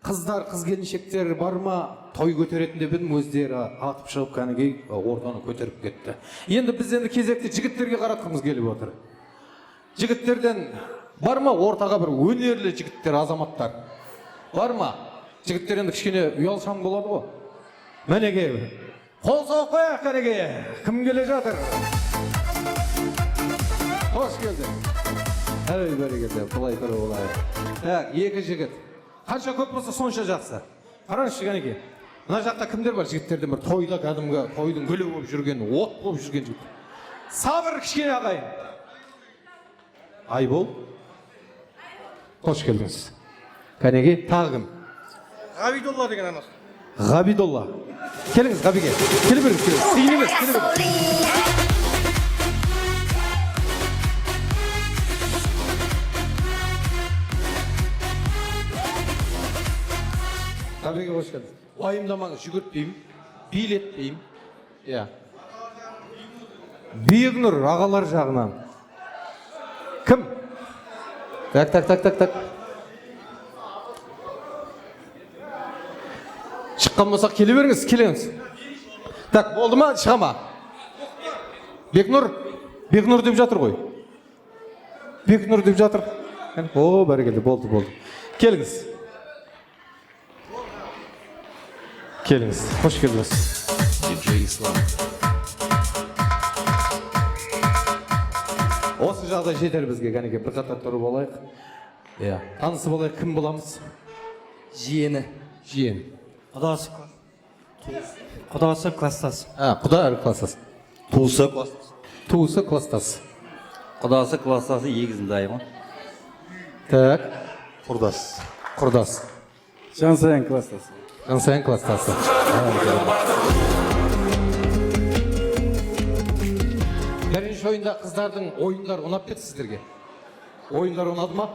қыздар, қыз келіншектер бар ма, той көтеретін деп едім, өздері атып шығып кәнігі ортаны көтеріп кетті. Енді біз енді кезекті жігіттерге қаратқымыз келіп отыр. Жігіттерден бар ма ортаға бір өнерлі жігіттер, азаматтар? Бар ма? Жігіттер енді кішкене ұялшаң болады ғой. Мінеге, қол соғып қояйық кәніге. Кім келе жатыр? Қош келді. Әй, бәрекелді, бұлай тұры олай. Екі жігіт. Қанша көп болса сонша жақсы. Қараңызшы кәнеке. Мына жақта кімдер бар жігіттерден бір тойда кәдімгі тойдың гүлі болып жүрген, от болып жүрген жігіт. Сабыр кішкене ағайын. Айбол. Қош келдіңіз. Кәнеке, тағы кім? Ғабидолла деген анасы. Ғабидолла. Келіңіз Ғабиге. Келе беріңіз, қиын емес, келе беріңіз. Ғабиге қош келдіңіз. Уайымдамаңыз, жүгіртпеймін, билетпеймін. Иә. Бегнұр ағалар жағынан. Кім? Так. Шыққан болсақ келе беріңіз, келеңіз. Так, болды ма, шыға ма? Бекнұр деп жатыр ғой. Бекнұр деп жатыр. О, бәрекелді, болды. Келіңіз. Келіңіз, қош келдіңіз. Осы жағдай жетер бізге, кәнеке бір қатар тұрып алайық. Иә, танысы болайық, кім боламыз? Жиені. Жиен. Құдасы кластас. Құда кластас. Туысы кластас. Туысы кластас. Құдасы кластасы егізінде айма. Так. Құрдас. Жансаян кластасы. Жансаян кластасы. Бірінші ойында қыздардың ойындар ұнап кетті сіздерге. Ойындар ұнады ма?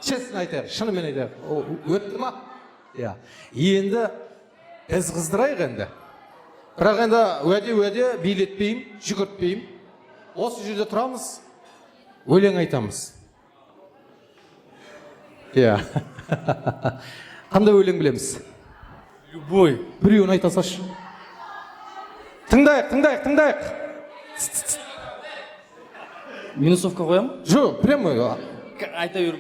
Честно айтайық, шынымен айтайық. Өтті ма? Иә. Енді біз қыздырайық енді. Бірақ енді уәде билетпеймін, жүгіртпеймін. Осы жерде тұрамыз, өлең айтамыз. Иә. Қандай өлең білеміз? Любой. Біреуін айта салшы. Тыңдайық. Минусовка қоям? Жоқ, прямо айта бер.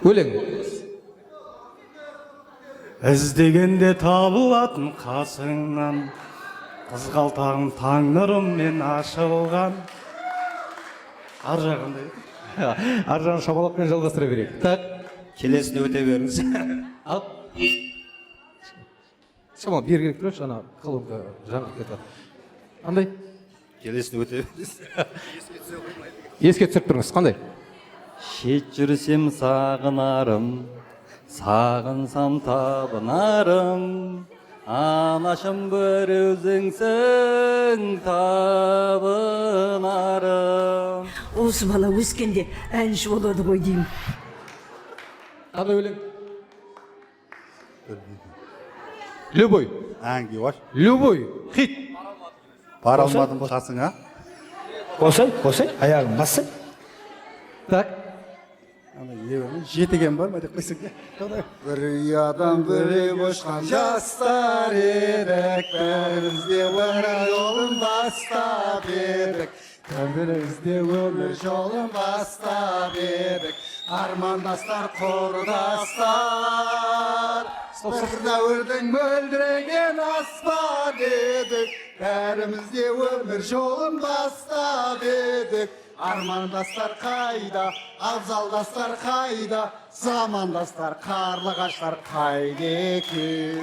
Өлең. Іздегенде табылатын қасыңнан, қызғалтағың таң нұрымен ашылған. Ар жағында. Ар жағын шапалақпен жалғастыра берейік. Так. Келесіне өте беріңіз. Ал. Шамал, бер керек тұрайшы, ана колонка жаңғып кетеді. Қандай? Келесіне өте беріңіз. Еске түсіріп тұрыңыз, қандай? Шет жүрсем сағынарым, сағынсам табынарым, анашым бір өзіңсің табынарым. Осы бала өскенде әнші болады ғой деймін. Қандай өлең? Любой. Әнге бар. Любой. Хит. Бара алмадым қасыңа. Қосай, аяғын бассын. Так. Жетеген бар ма деп қойсың. Бір ұядан бөлек ұшқан жастар едік, бәріміз де өмір жолын бастап едік. Бәріміз де өмір жолын бастап едік. Армандастар, құрдастар, бір дәуірдің мөлдіреген аспан едік. Бәріміз де өмір жолын бастап едік. Армандастар қайда, абзалдастар қайда, замандастар, қарлығаштар қайда екен.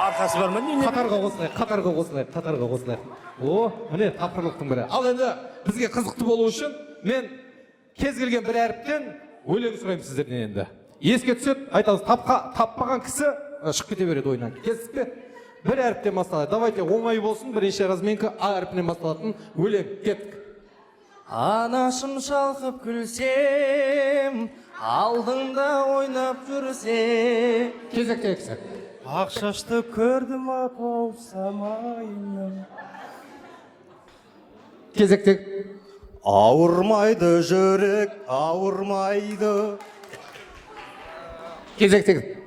Арқасы бар ма? Қатарға қосылайық. О, міне тапқырлықтың бірі. Ал енді бізге қызықты болу үшін мен кез келген бір әріптен өлең сұраймын сіздерден енді. Еске түседі, айтамыз, таппаған кісі шығып кете береді ойынан. Келістік пе? Бір әріптен басталады. Давайте оңай болсын, бірінші разменка А әріпінен басталатын өлең. Кеттік. Анашым шалқып күлсем, алдыңда ойнап жүрсе. Кезекте кісі. Ақ шашты көрдім апау самайынан. Кезекте. Ауырмайды жүрек, ауырмайды. Кезекте.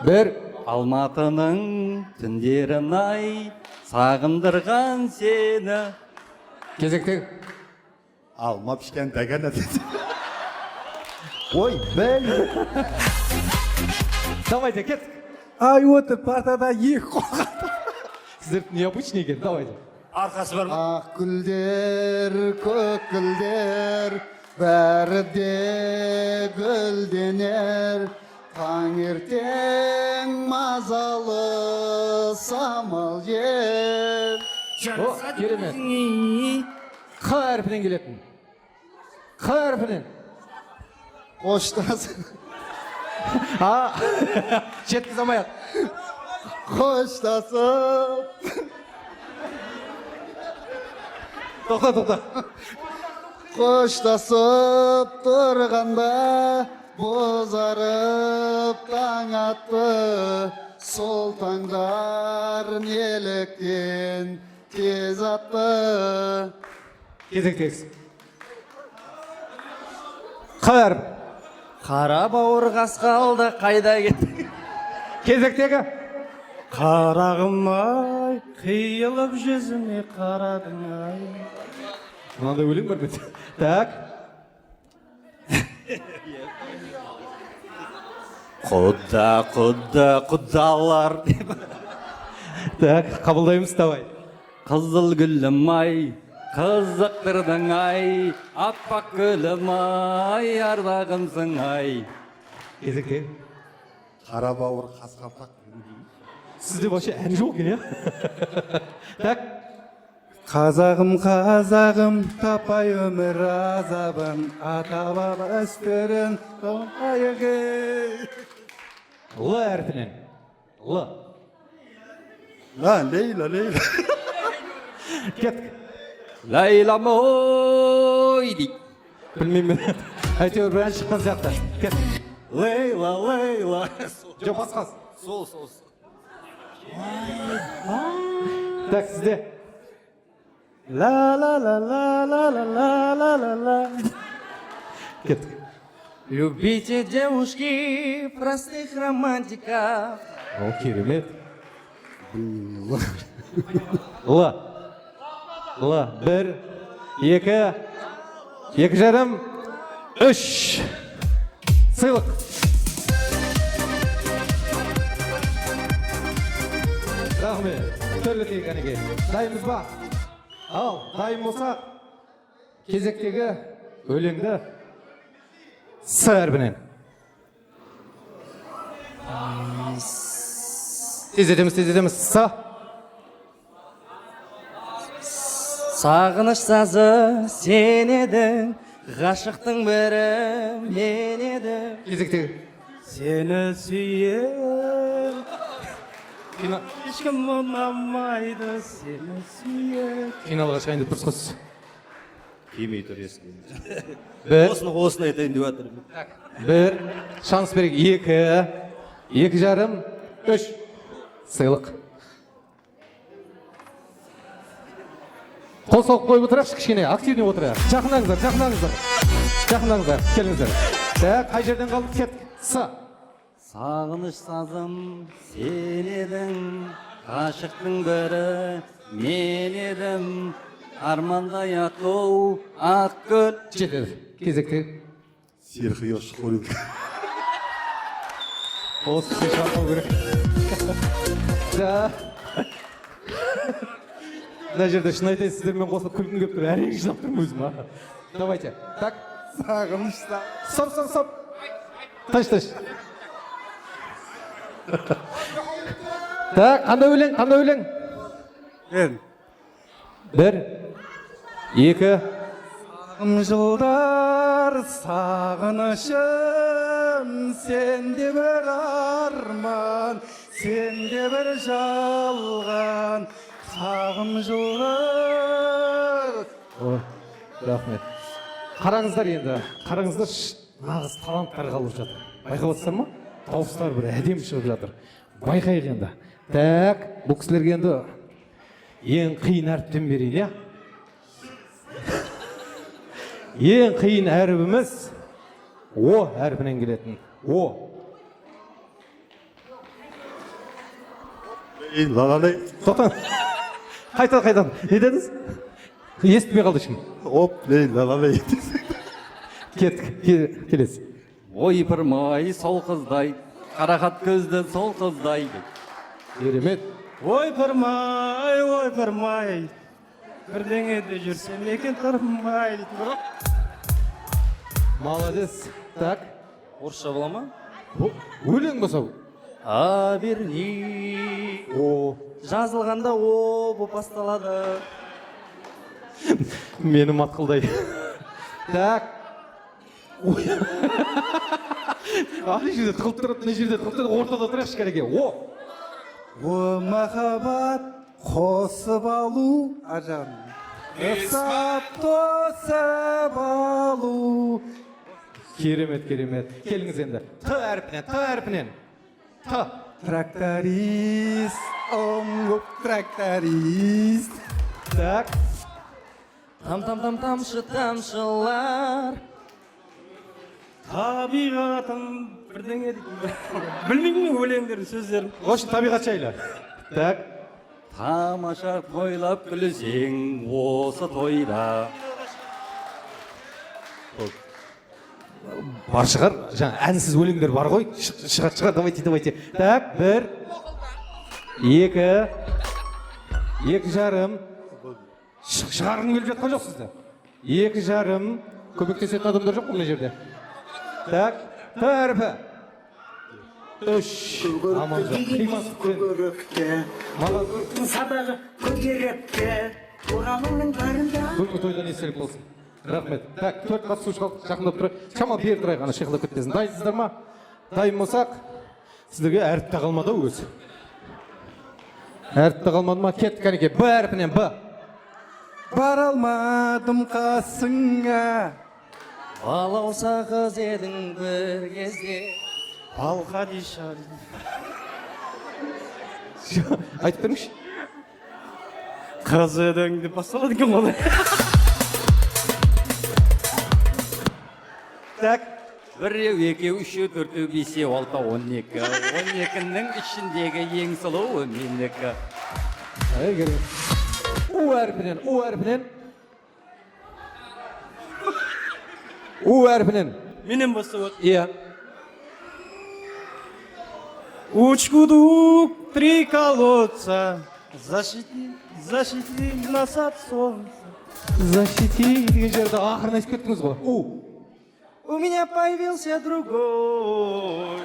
Бір. Алматының түндерін ай, сағындырған сені. Кезекте. Алма пішкен дәгені деді. Ой, бәл. Давайте, кеттік. Ай, отыр партада екі қолға. Сіздердің необычный екен, давайте. Арқасы бар ма? Ақ гүлдер, көк гүлдер, бәрі де гүлденер. Таңертең мазалы самал жер. О, керемет. Қ әрпінен келетін. Қ әрпінен. Қоштасын. Жеткіз амайық. Қоштасып. Тоқта. Қоштасып тұрғанда бозарып таң атты. Сол таңдар неліктен тез атты. Кезектегіз. Қар. Қара бауыр қасқалды қайда кетті? Кезектегі. Қарағым ай, қиылып жүзіме қарадың ай. Мынандай өлең бар бет. Так. Құдалар. Так, қабылдаймыз, давай. Қызыл гүлім ай, қызықтырдың ай, аппақ гүлім ай, ардағымсың ай. Кезекте. Қара бауыр қасқалдақ. Сізде вообще ән жоқ екен, Так. Қазағым, тапай өмір азабын, ата-баба істерін томайығы. Л әрпінен. Л. Лейла. Кеттік. Лайлам ой дейк. Білмеймін. Әйтеуір бір ән шыққан сияқты. Кеттік. Лейла. Жоқ, басқасы. Сол. Так, сізде. Ла-ла-ла-ла-ла-ла-ла-ла-ла. Кеттік. Любите девушки простых романтиков. О, керемет. Л. Бір, екі жарым, үш. Сыйлық. Рахмет. Түрлі тегенеге. Дайымыз ба? Ал, дайым болса, кезектегі өлеңді С әрбінен. Тездетеміз. С. Сағыныш сазы сен едің, ғашықтың бірі мен едім. Кезектегі. Сені сүйем. Ешкім ұнамайды, сені сүйем. Финалға шығайын деп тұрсыз. Келмей тұр ескі. Бір. Осыны айтайын деп жатыр. Бір. Шанс берейік. Екі жарым. Үш. Сыйлық. Қол соғып қойып отырайықшы, кішкене активный отырайық. Жақындаңыздар. Келіңіздер. Қай жерден қалдық? Кеттік. Сағыныш сазым сен едің, ғашықтың бірі мен едім, армандай ату ақ гүл. Жетеді. Кезекте. Серхио Шхурин. Осы кісі шақыру керек. Мына жерде шын айтайын, сіздермен қосылып күлкім келіп тұр. Әрең жинап тұрмын өзім. Давайте. Так. Сағыныш. Стоп. Таш. Так, қандай өлең? Бір. Екі. Жылдар сағынышым, сенде бір арман, сенде бір жалған, сағым жылдар. Рахмет. Қараңыздар енді, нағыз таланттар қалып жатыр. Байқап отырсыздар ма? Дауыстар бір әдемі шығып жатыр. Байқайық енді. Так, бұл кісілерге енді ең қиын әріптен берейін, иә? Ең қиын әрібіміз О әрпінен келетін. О. Лалалай. Тоқтан. Қайтан. Не дедіңіз? Естімей қалды ешкім. Лалалай. Кеттік. Келесі. Ойпырмай сол қыздай, қарақат көзді сол қыздай. Керемет. Ойпырмай, бірдеңеде жүрсем екен тұрмай. Молодец. Так. Орысша бола ма? Өлең болса. Аберни. Жазылғанда о болып басталады. Мені матқылдай. Так. Ана жерде тығылып тұрады, мына жерде тығылып тұрады, ортада тұрайықшы кәреге. О махаббат қосып алу ажан, ұқсап тосып алу. Керемет. Келіңіз енді. Т әрпінен. Тракторист, тракторист. Так. Тамшы тамшылар. Табиғатым бірдеңе дейді. Білмеймін өлеңдердің сөздерін. Осы табиғат жайлы. Так. Тамаша тойлап күлсең осы тойда. Бар шығар, жаңа әнсіз өлеңдер бар ғой. Шығар, давайте. Так, бір. Екі жарым. Шығарғың келіп жатқан жоқ сізді. 2 жарым. Көмектесетін адамдар жоқ бұл жерде. Так, әрпі. 3. Аман жоқ. Сабағы көтерепті, орамының барында. Бүгінгі тойдан естелік болсын. Рахмет. Так, 4 қатысушы қалды, жақындап тұрайық. Шамал бері тұрайық, ана шиқылдап кетпесін. Дайынсыздар ма? Дайын болсақ, сіздерге әріпті қалмады өзі. Әріпті қалмады ма? Кеттік әнеке. Б әрпінен Б. Бара алмадым қасыңа, Балауса қыз едің бір кезде. Алқадиша. Айтып беріңізші. Қыз едің деп басталады екен ғой. Так. 1, 2, 3, 4, 5, 6, 12. 12-нің ішіндегі ең сұлуы менікі. У әрпінен. Менен бастап. Иә. Учкудук, 3 колодца, защити нас от солнца. Защити деген жерді ақырын айтып кеттіңіз ғой. У меня появился другой.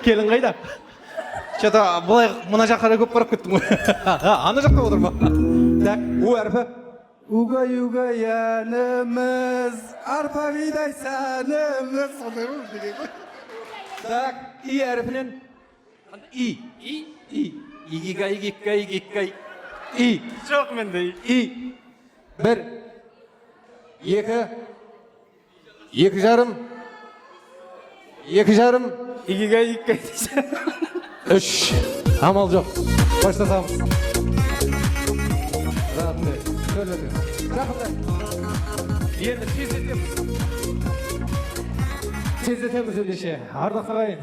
Келін қайда? Че-то былай мына жаққа көп барып кеттім ғой. Ана жақта отыр ма? Так, у әрпі. Угай угай әніміз, арпа бидай сәніміз. Сондай ма деген ғой. Так, и әрпінен. Игикай. И. Жоқ менде. И. 1, 2, 2,5. 2,5. Игикай. 3. Амал жоқ. Başlatamыз. Енді тездетеміз ендеше. Ардақ ағайын,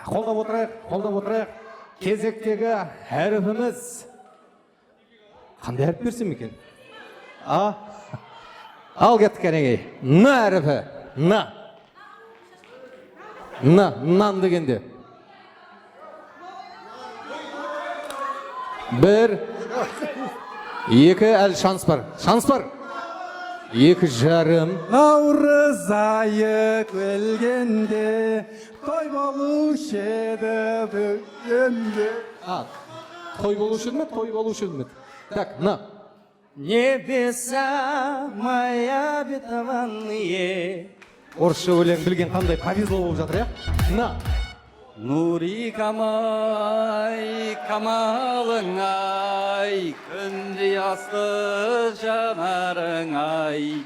қолдап отырайық. Кезектегі әріпіміз қандай әріп берсем екен? Ал кеттік кәнеге. Н әріпі. Нан дегенде. 1, 2, әлі шанс бар. 2,5. Наурыз айы келгенде, той болушы еді бүгінде. Той болушы еді ме? Так, на. Небеса мои обетованные. Орысша өлең білген қандай повезло болып жатыр, я? На. Нурикам ай, камалың ай, күндей асты жанарың ай.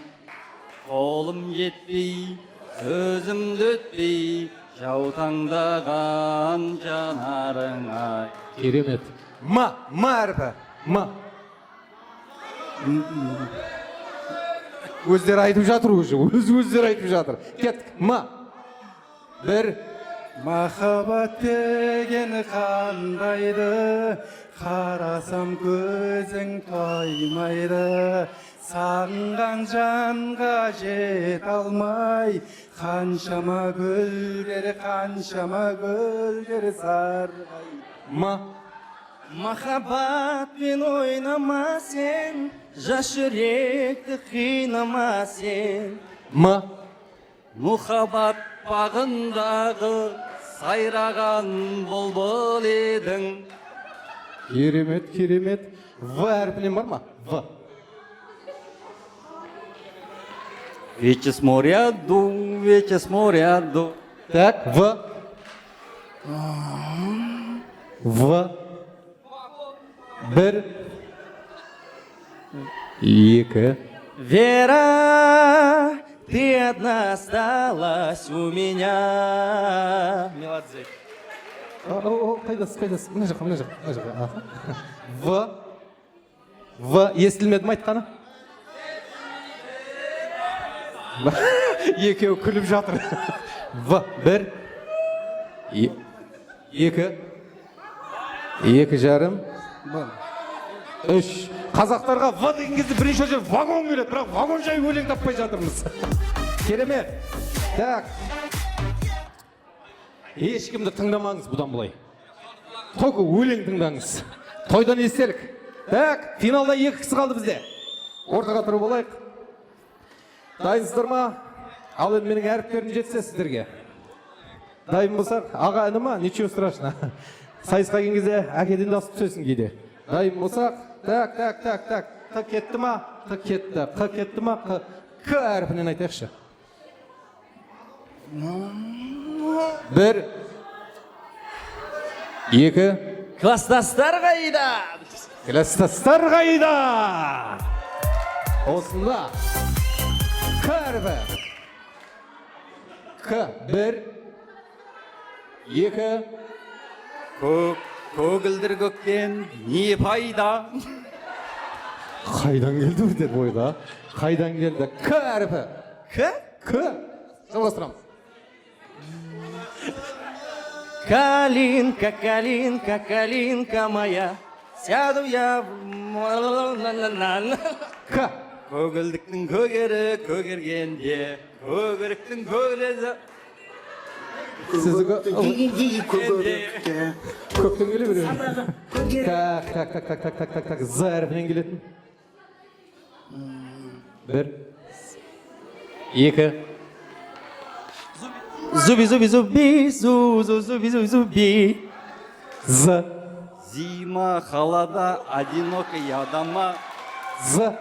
Қолым жетпей, сөзімді өтпей, жаутаңдаған жанарың ай. Керемет. Ма әрпі. Өздері айтып жатыр уже, өздері айтып жатыр. Кеттік, ма. 1. Махаббат деген қандайды, қарасам көзің тоймайды. Сағынған жанға жет алмай, қаншама гүлдер сарғай. Махаббатпен ойнама сен, жас жүректі қинама сен. Мұхаббат бағындағы сайраған бұлбұл едің. Керемет. В әрпінен бар ма? В. Вече с моря ду. Так, В. В. 1, 2. Вера, ты одна осталась у меня. Меладзе. Қайдасы, мына жаққа. В. Естілмеді ме айтқаны? Екеуі күліп жатыр. В. 1, 2, 2,5. 3. Қазақтарға В деген кезде бірінші жер вагон келеді, бірақ вагон жай өлең таппай жатырмыз. Керемет. Так. Ешкімді тыңдамаңыз бұдан бұлай. Только өлең тыңдаңыз. Тойдан естелік. Так, финалда 2 кісі қалды бізде. Ортаға тұрып болайық. Дайынсыздар ма? Ал енді менің әріптерім жетсе сіздерге. Дайын болсақ, аға іні ма? Ничего страшно. Сайысқа келген кезде әкеден асып түсесің кейде. Дайын болсақ, так. Қ кетті ма? Қ кетті ма? К әрпінен айтайықшы. 1, 2. Кластастар қайда? Осында. К әрпі. К. 1, 2. Көгілдір көктен не пайда? Қайдан келді өтер бойға? Қайдан келді? К әріпі. К. Жалғастырамыз. Калинка, калинка моя, сяду я в... К. Көгілдіктің көгергенде, көгіріктің көгіреді. Көктен келе береді. Так. З әріпінен келетін. 1, 2. Зуби. З. Зима, холода, одинокая дома. З.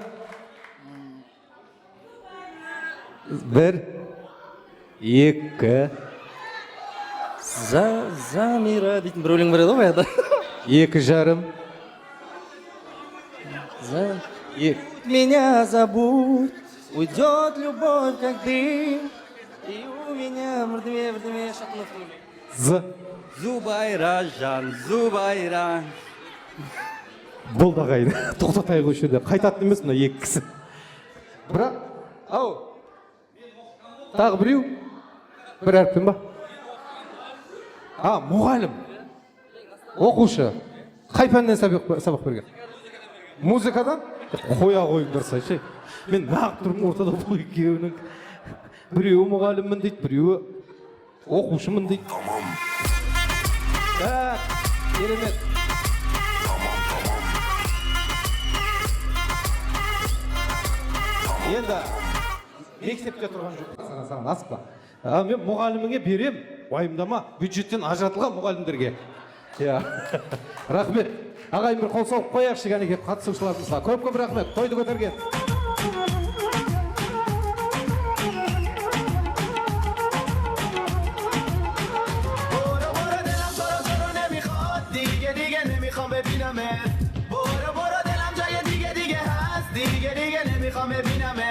Бір. Екі. Замира дейтін бір өлең бар еді ғой баяғыда. 2,5. Меня забудь, уйдет любовь как дым. И у меня бірдеме шатынып. З. Зубайра жан, Зубайра. Болды ағайын. Тоқтатайық осы жерде. Қайтатын емес мына екі кісі. Бірақ, ау. Тағы біреу? Бір әріппен ба? Мұғалім. Оқушы. Қай пәннен сабақ берген? Музыкадан? Қоя қойыңдар сайшы. Мен нағып тұрмын ортада бұл екеуінің. Біреуі мұғаліммін дейді, біреуі оқушымын дейді. Керемет. Енді мектепте тұрған жоқ. Саған асықпа. Мен мұғаліміңе берем, уайымдама, бюджеттен ажыратылған мұғалімдерге. Рахмет. Ағайын бір қол соғып қояқшы кәнеге қатысушыларымызға. Көп рахмет. Тойды көтерген.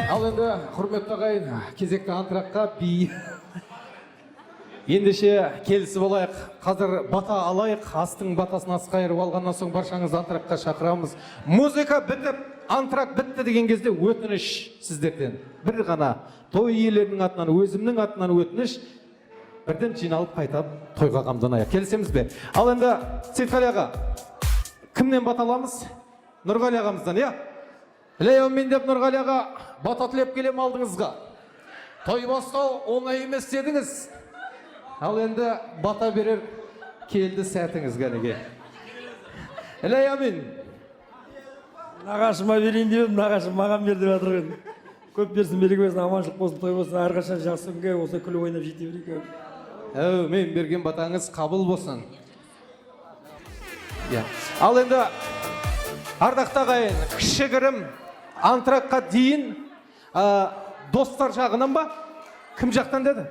Ал енді, құрметті ағайын, кезекті антраққа би. Ендеше келісіп болайық. Қазір бата алайық. Астың батасын ас қайырып алғаннан соң баршаңыз антраққа шақырамыз. Музыка бітіп, антрақ бітті деген кезде өтініш сіздерден. Бір ғана той иелерінің атынан, өзімнің атынан өтініш. Бірден жиналып қайтап тойға қамданайық. Келісеміз бе? Ал енді Сейтқали аға, кімнен бата аламыз? Нұрғали ағамыздан, иә? Леонмен деп Нұрғали аға бата тілеп келем алдыңызға. Той бастау оңай емес дедіңіз. Ал енді бата берер келді сәтіңіз кәнеге. Леонмен. Нағашыма берейін деп, нағашым маған бер деп жатыр ғой. Көп берсін, береке болсын, аманшылық болсын, той болсын, әрқашан жақсы күнге осы күліп ойнап жете берейік. Мен берген батаңыз қабыл болсын. Ал енді ардақты ағайын, кішігірім антраққа дейін достар жағынан ба? Кім жақтан деді?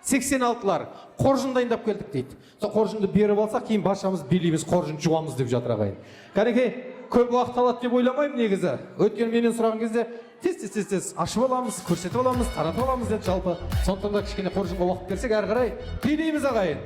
86-лар қоржын дайындап келдік дейді. Сол қоржынды беріп алсақ, кейін баршамыз билейміз, қоржын жуамыз деп жатыр ағайын. Кәнеке, көп уақыт алады деп ойламаймын негізі. Өткен менен сұраған кезде тез ашып аламыз, көрсетіп аламыз, таратып аламыз деді жалпы. Сондықтан да кішкене қоржынға уақыт берсек, әрі қарай билейміз ағайын.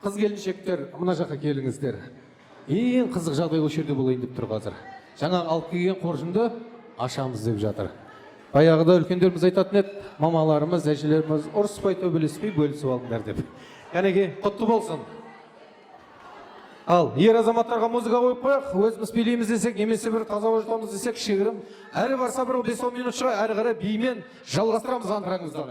Қыз келіншектер, мына жаққа келіңіздер. Ең қызық жағдай осы жерде болайын деп тұр қазір. Жаңа алып келген қоржынды ашамыз деп жатыр. Баяғыда үлкендеріміз айтатын еді, мамаларымыз, әжелеріміз ұрыспай төбелеспей бөлісіп алыңдар деп. Кәнеке, құтты болсын. Ал, ер азаматтарға музыка қойып қояқ, өзіміз билейміз десек, немесе бір таза ожытамыз десек, шегірім. Әрі барса бір 5-10 минут шыға, әрі қарай беймен жалғастырамыз антрағымыздан.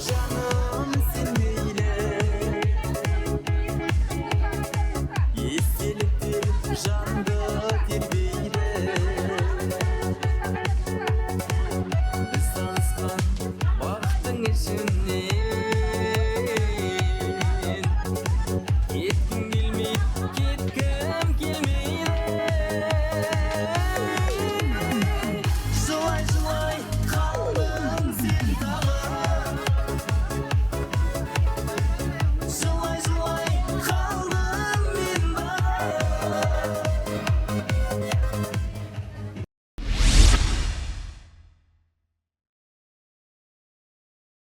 жаным